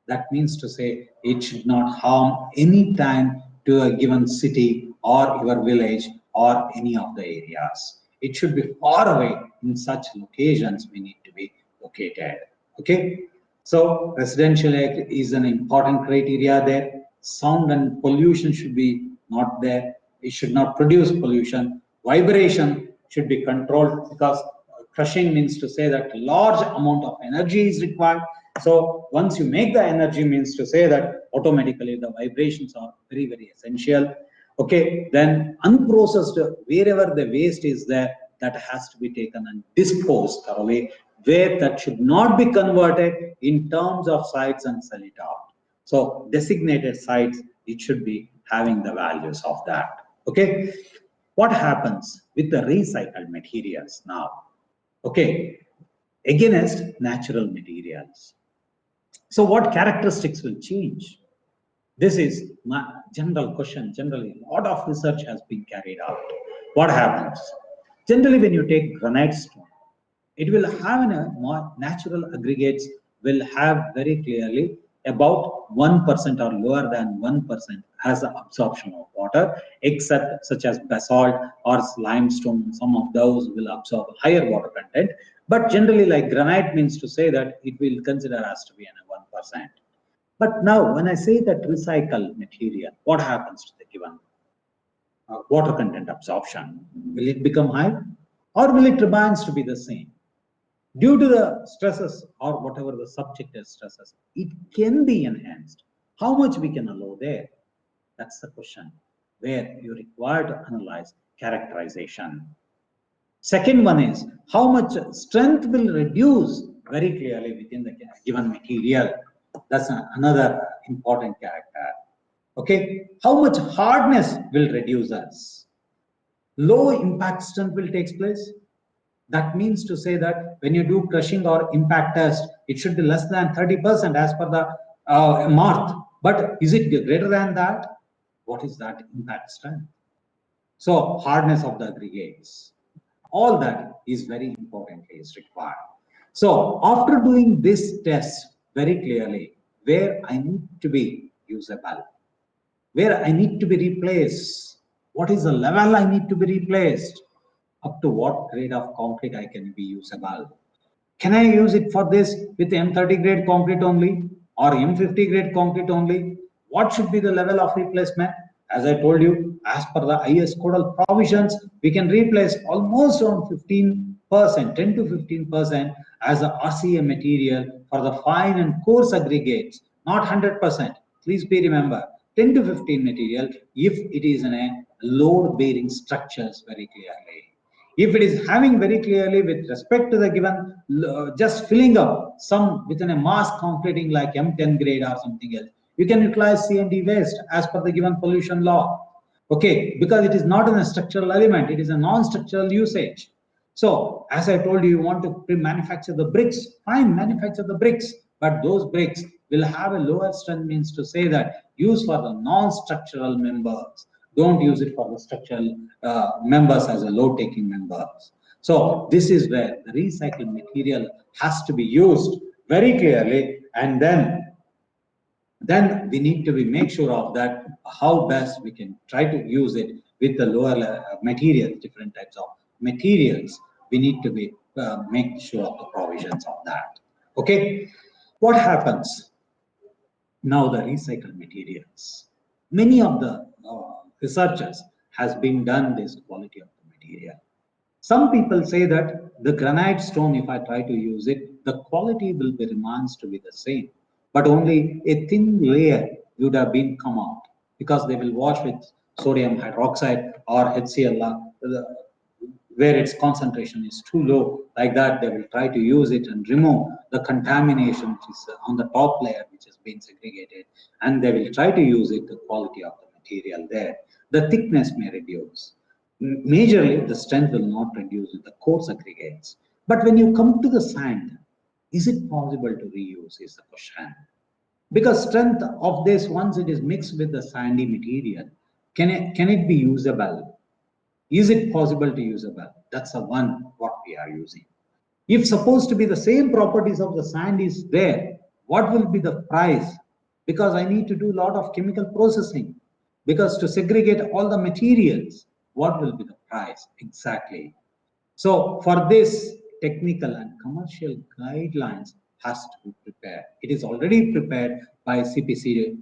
That means to say it should not harm any time to a given city or your village or any of the areas. It should be far away. In such locations we need to be located. Okay, so residential is an important criteria there. Sound and pollution should be not there. it should not produce pollution. Vibration should be controlled because crushing means to say that large amount of energy is required. So once you make the energy means to say that automatically the vibrations are very, very essential. Okay, then unprocessed, wherever the waste is there, that has to be taken and disposed thoroughly, where that should not be converted in terms of sites and sell it out. So designated sites, it should be having the values of that. Okay, what happens with the recycled materials now? Okay, against natural materials. So what characteristics will change? This is my general question. Generally, a lot of research has been carried out. What happens? Generally, when you take granite stone, it will have a more natural aggregates will have very clearly about 1% or lower than 1% as the absorption of water, except such as basalt or limestone. Some of those will absorb higher water content. But generally, like granite means to say that it will consider as to be in a 1%. But now, when I say that recycle material, what happens to the given water content absorption? Will it become high, or will it remains to be the same? Due to the stresses or whatever the subjective stresses, it can be enhanced. How much we can allow there? That's the question where you require to analyze characterization. Second one is how much strength will reduce very clearly within the given material. That's another important character. Okay, how much hardness will reduce us? Low impact strength will take place. That means to say that when you do crushing or impact test, it should be less than 30% as per the mark. But is it greater than that? What is that impact strength? So hardness of the aggregates, all that is very importantly is required. So after doing this test very clearly, where I need to be usable, where I need to be replaced, what is the level I need to be replaced, up to what grade of concrete I can be usable. Can I use it for this with M30 grade concrete only or M50 grade concrete only? What should be the level of replacement? As I told you, as per the IS codal provisions, we can replace almost around 15%, 10 to 15% as a RCA material for the fine and coarse aggregates, not 100%. Please be remember, 10 to 15 material if it is in a load bearing structures very clearly. If it is having very clearly with respect to the given, just filling up some within a mass concreting like M10 grade or something else, you can utilize C&D waste as per the given pollution law. Okay, because it is not in a structural element, it is a non-structural usage. So, as I told you, you want to manufacture the bricks, fine, manufacture the bricks, but those bricks will have a lower strength, means to say that use for the non-structural members. Don't use it for the structural members as a load-taking members. So this is where the recycled material has to be used very clearly, and then we need to be make sure of that how best we can try to use it with the lower materials, different types of materials. We need to be make sure of the provisions of that. Okay, what happens now? The recycled materials. Many of the researchers has been done this quality of the material. Some people say that the granite stone, if I try to use it, the quality will be remains to be the same, but only a thin layer would have been come out because they will wash with sodium hydroxide or HCl, where its concentration is too low. Like that, they will try to use it and remove the contamination which is on the top layer, which has been segregated, and they will try to use it, the quality of the material there. The thickness may reduce. Majorly, the strength will not reduce with the coarse aggregates. But when you come to the sand, is it possible to reuse is the question. Because strength of this, once it is mixed with the sandy material, can it be usable? Is it possible to usable? That's the one what we are using. If supposed to be the same properties of the sand is there, what will be the price? Because I need to do a lot of chemical processing. Because to segregate all the materials, what will be the price exactly? So for this, technical and commercial guidelines has to be prepared. It is already prepared by CPC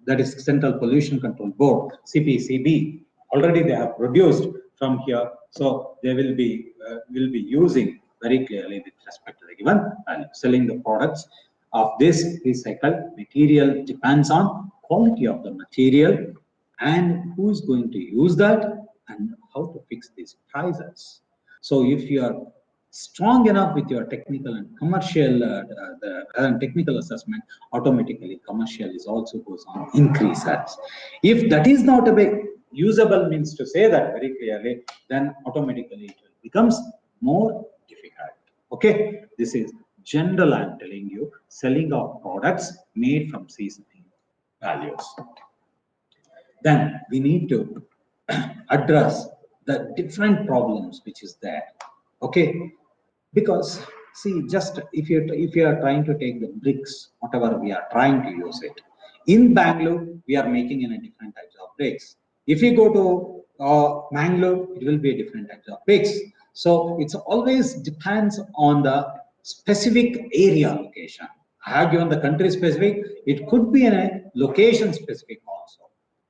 that is Central Pollution Control Board, CPCB. Already they have produced from here, so they will be using very clearly with respect to the given value. Selling the products of this recycled material depends on quality of the material and who is going to use that and how to fix these prices. So if you are strong enough with your technical and commercial technical assessment, automatically commercial is also goes on increases. If that is not a big usable, means to say that very clearly, then automatically it will becomes more difficult. Okay, this is general. I'm telling you, selling of products made from seasoning values. Then we need to address the different problems which is there. Okay, because see, just if you are trying to take the bricks, whatever we are trying to use it in Bangalore, we are making in a different types of bricks. If you go to Mangalore, it will be a different types of bricks. So it's always depends on the specific area location. I have given the country specific, it could be in a location specific also.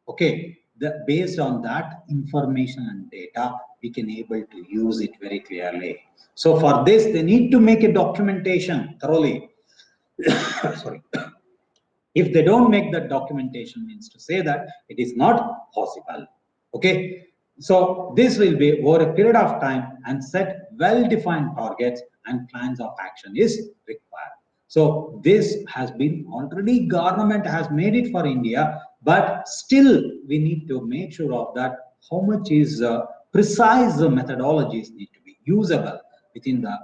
Okay, based on that information and data, we can able to use it very clearly. So for this, they need to make a documentation thoroughly. Sorry. If they don't make that documentation, means to say that it is not possible. Okay, so this will be over a period of time and set well-defined targets and plans of action is required. So this has been already, government has made it for India, but still we need to make sure of that how much is precise the methodologies need to be usable within the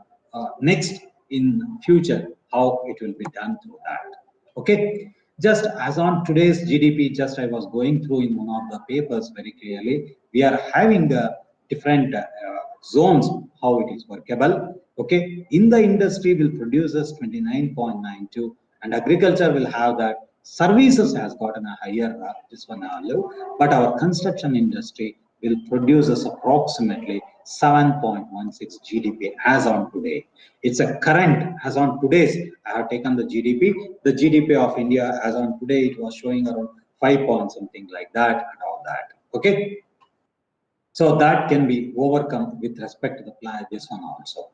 next in future, how it will be done through that. Okay, just as on today's GDP, just I was going through in one of the papers very clearly, we are having different zones, how it is workable. Okay, in the industry will produce us 29.92 and agriculture will have that. Services has gotten a higher this one level, but our construction industry will produce us approximately 7.16 GDP as on today. It's a current as on today's. I have taken the GDP. The GDP of India as on today, it was showing around 5 point something like that and all that. Okay, so that can be overcome with respect to the plan. This one also.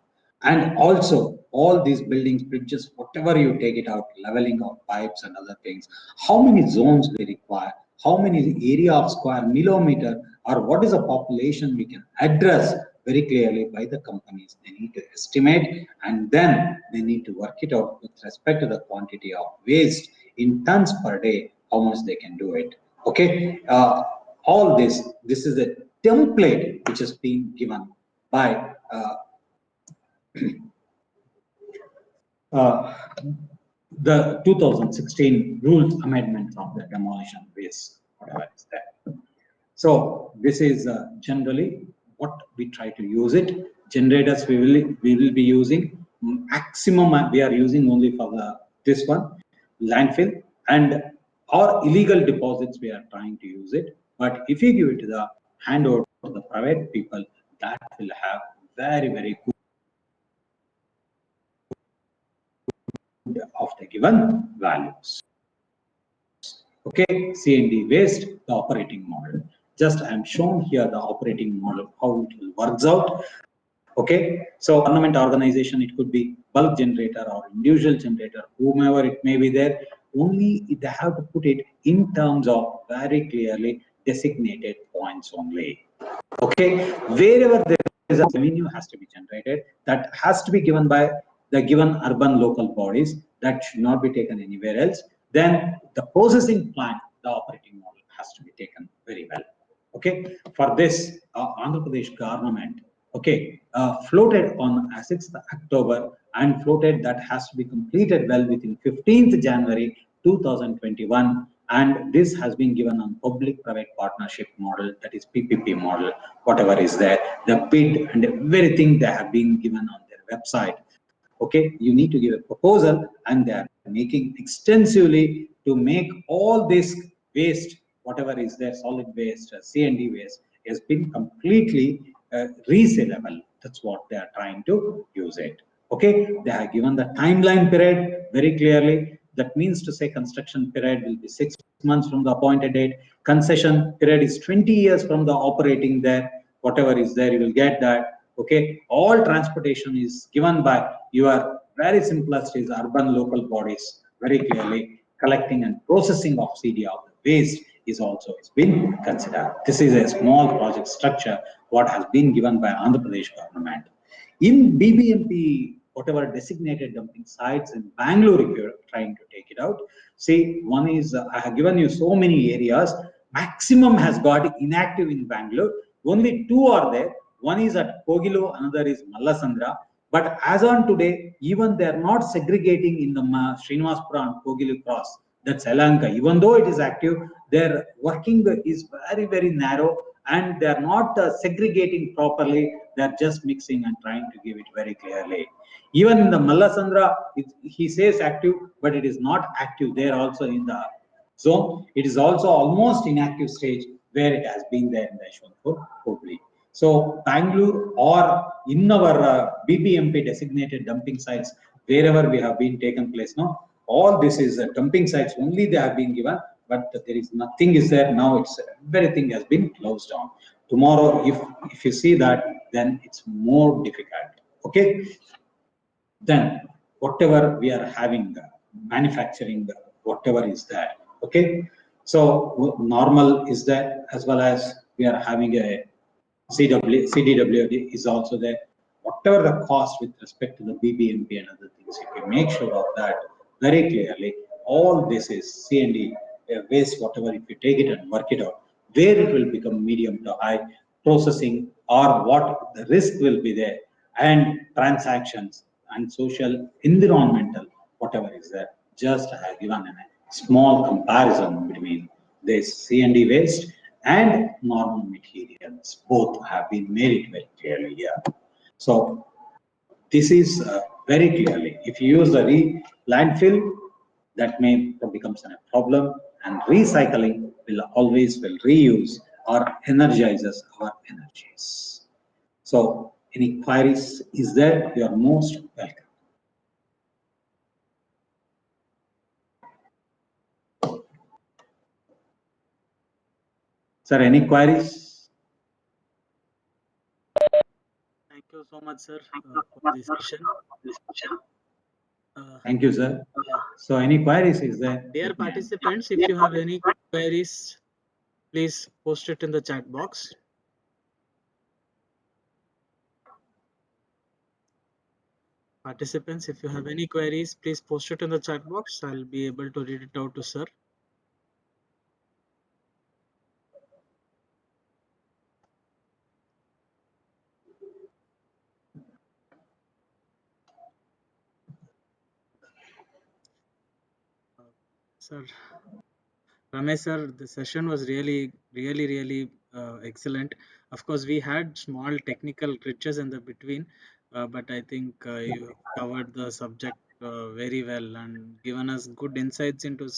And also all these buildings, bridges, whatever you take it out, leveling of pipes and other things, how many zones we require, how many area of square millimeter, or what is the population we can address very clearly by the companies. They need to estimate and then they need to work it out with respect to the quantity of waste in tons per day, how much they can do it. Okay, all this is a template which is being given by the 2016 rules amendment of the demolition waste, whatever is there. So this is generally what we try to use it. Generators we will be using maximum. We are using only for this one landfill and or illegal deposits. We are trying to use it. But if you give it to the handover to the private people, that will have very good of the given values. Okay, C&D waste, the operating model. Just I am shown here the operating model, how it will works out. Okay, so government organization, it could be bulk generator or individual generator, whomever it may be there. Only they have to put it in terms of very clearly designated points only. Okay, wherever there is a revenue has to be generated, that has to be given by the given urban local bodies, that should not be taken anywhere else. Then the processing plant, the operating model has to be taken very well. Okay, for this Andhra Pradesh government, okay, floated on 6th October and floated that has to be completed well within 15th January 2021. And this has been given on public-private partnership model, that is PPP model, whatever is there, the bid and everything they have been given on their website. Okay, you need to give a proposal and they are making extensively to make all this waste, whatever is there, solid waste, C&D waste, has been completely resellable. That's what they are trying to use it. Okay, they have given the timeline period very clearly. That means to say construction period will be 6 months from the appointed date. Concession period is 20 years from the operating there. Whatever is there, you will get that. Okay, all transportation is given by your very simplest is urban local bodies. Very clearly, collecting and processing of CDR waste is also has been considered. This is a small project structure what has been given by Andhra Pradesh government. In BBMP, whatever designated dumping sites in Bangalore, if you're trying to take it out, see, one is, I have given you so many areas, maximum has got inactive in Bangalore, only two are there, one is at Kogilo, another is Mallasandra, but as on today, even they are not segregating in the Srinivasapura and Kogilo cross, that's Elanka, even though it is active, their working is very, very narrow, and they are not segregating properly, they are just mixing and trying to give it very clearly. Even in the Mallasandra, he says active, but it is not active there also in the zone. It is also almost inactive stage where it has been there in the Yeshwanthpur Hubli. So Bangalore or in our BBMP designated dumping sites, wherever we have been taken place now, all this is dumping sites only they have been given, but there is nothing is there now. It's everything has been closed down. Tomorrow, if you see that, then it's more difficult. Okay. Then whatever we are having, manufacturing, whatever is there. Okay. So normal is there, as well as we are having a CDWD is also there. Whatever the cost with respect to the BBMP and other things, if you make sure of that very clearly, all this is C&D waste, whatever, if you take it and work it out, where it will become medium to high processing or what the risk will be there, and transactions and social, environmental, whatever is there. Just I have given a small comparison between this C&D waste and normal materials. Both have been made very clearly here. So this is very clearly, if you use the landfill, that may becomes a problem, and recycling will always reuse or energizes our energies. So any queries is there? You are most welcome. Sir, any queries? Thank you so much, sir, for this session. Thank you, sir. So any queries is there? Dear participants, if you have any queries, please post it in the chat box. Participants, if you have any queries, please post it in the chat box. I'll be able to read it out to sir. Sir, Ramesh sir, the session was really excellent. Of course, we had small technical glitches in the between, but I think you covered the subject very well and given us good insights into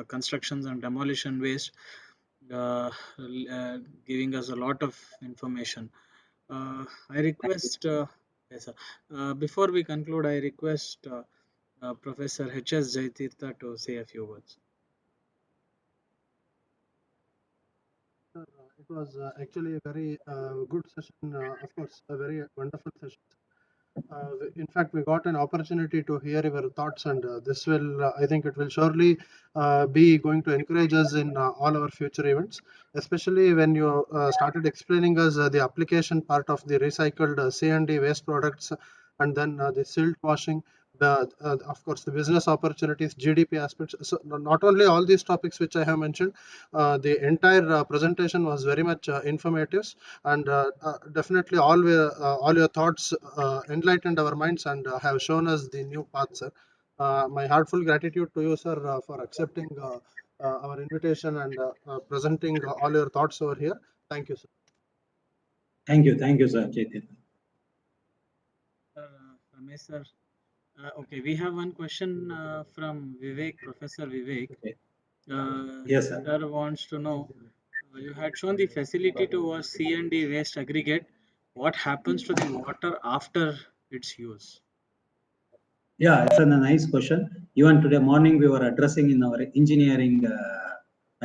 constructions and demolition waste, giving us a lot of information. I request, yes, sir. Before we conclude, I request Professor H.S. Jaitirtha to say a few words. It was actually a very good session, of course, a very wonderful session. In fact, we got an opportunity to hear your thoughts, and this will, I think, it will surely be going to encourage us in all our future events, especially when you started explaining us the application part of the recycled C&D waste products, and then the silt washing. Of course, the business opportunities, GDP aspects. So not only all these topics which I have mentioned, the entire presentation was very much informative, and definitely all your thoughts enlightened our minds and have shown us the new path, sir. My heartful gratitude to you, sir, for accepting our invitation and presenting all your thoughts over here. Thank you, sir. Thank you, sir, Chaitanya. Ramesh sir. Okay, we have one question from Vivek, Professor Vivek. Okay. Yes, sir. Sir wants to know, you had shown the facility to wash C&D waste aggregate. What happens to the water after its use? Yeah, it's a nice question. Even today morning we were addressing in our engineering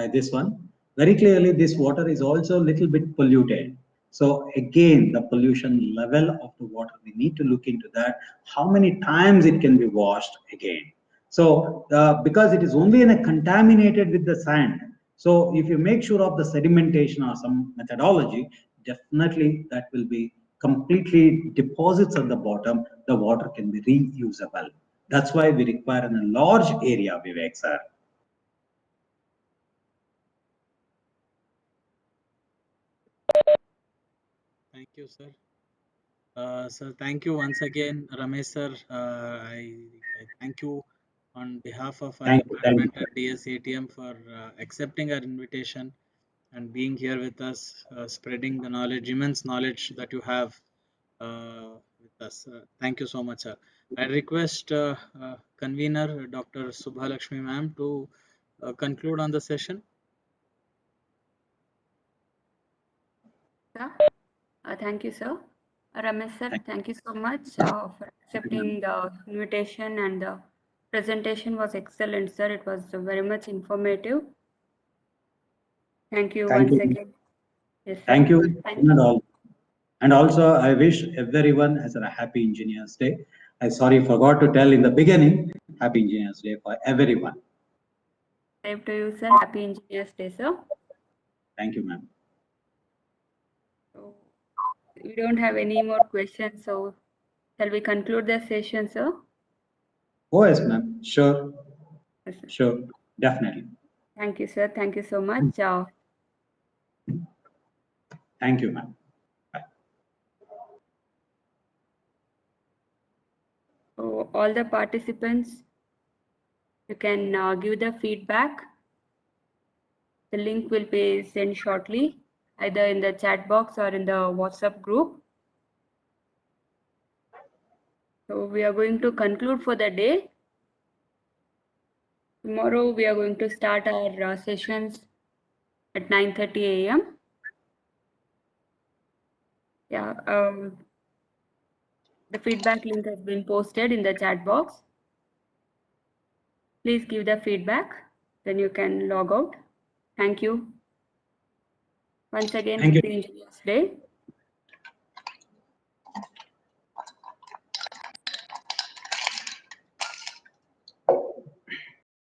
this one, very clearly this water is also a little bit polluted. So again, the pollution level of the water, we need to look into that, how many times it can be washed again. So because it is only in a contaminated with the sand, so if you make sure of the sedimentation or some methodology, definitely that will be completely deposits at the bottom, the water can be reusable. That's why we require in a large area, Vivek sir. Thank you, sir. Sir, thank you once again, Ramesh sir. I thank you on behalf of our Thank you, department sir. at DSATM for accepting our invitation and being here with us, spreading the knowledge, immense knowledge that you have with us. Thank you so much, sir. I request convener Dr. Subhalakshmi ma'am to conclude on the session. Sir. Thank you, sir. Ramesh sir, thank you so much for Thank you, ma'am. accepting the invitation, and the presentation was excellent, sir. It was very much informative. Thank you Thank once you. again. Yes, sir. Thank you. Thank you. And all. And also, I wish everyone has a happy Engineers Day. I sorry forgot to tell in the beginning, happy Engineers Day for everyone. Same to you, sir. Happy Engineers Day, sir. Thank you, ma'am. So, we don't have any more questions, so shall we conclude the session, sir? Oh, yes, ma'am. Sure. Yes, sir. Sure. Definitely. Thank you, sir. Thank you so much. Thank you, ma'am. So all the participants, you can give the feedback. The link will be sent shortly, either in the chat box or in the WhatsApp group. So we are going to conclude for the day. Tomorrow we are going to start our sessions at 9:30 a.m. Yeah, the feedback link has been posted in the chat box. Please give the feedback, then you can log out. Thank you. Once again, Thank you. happy Engineers Day.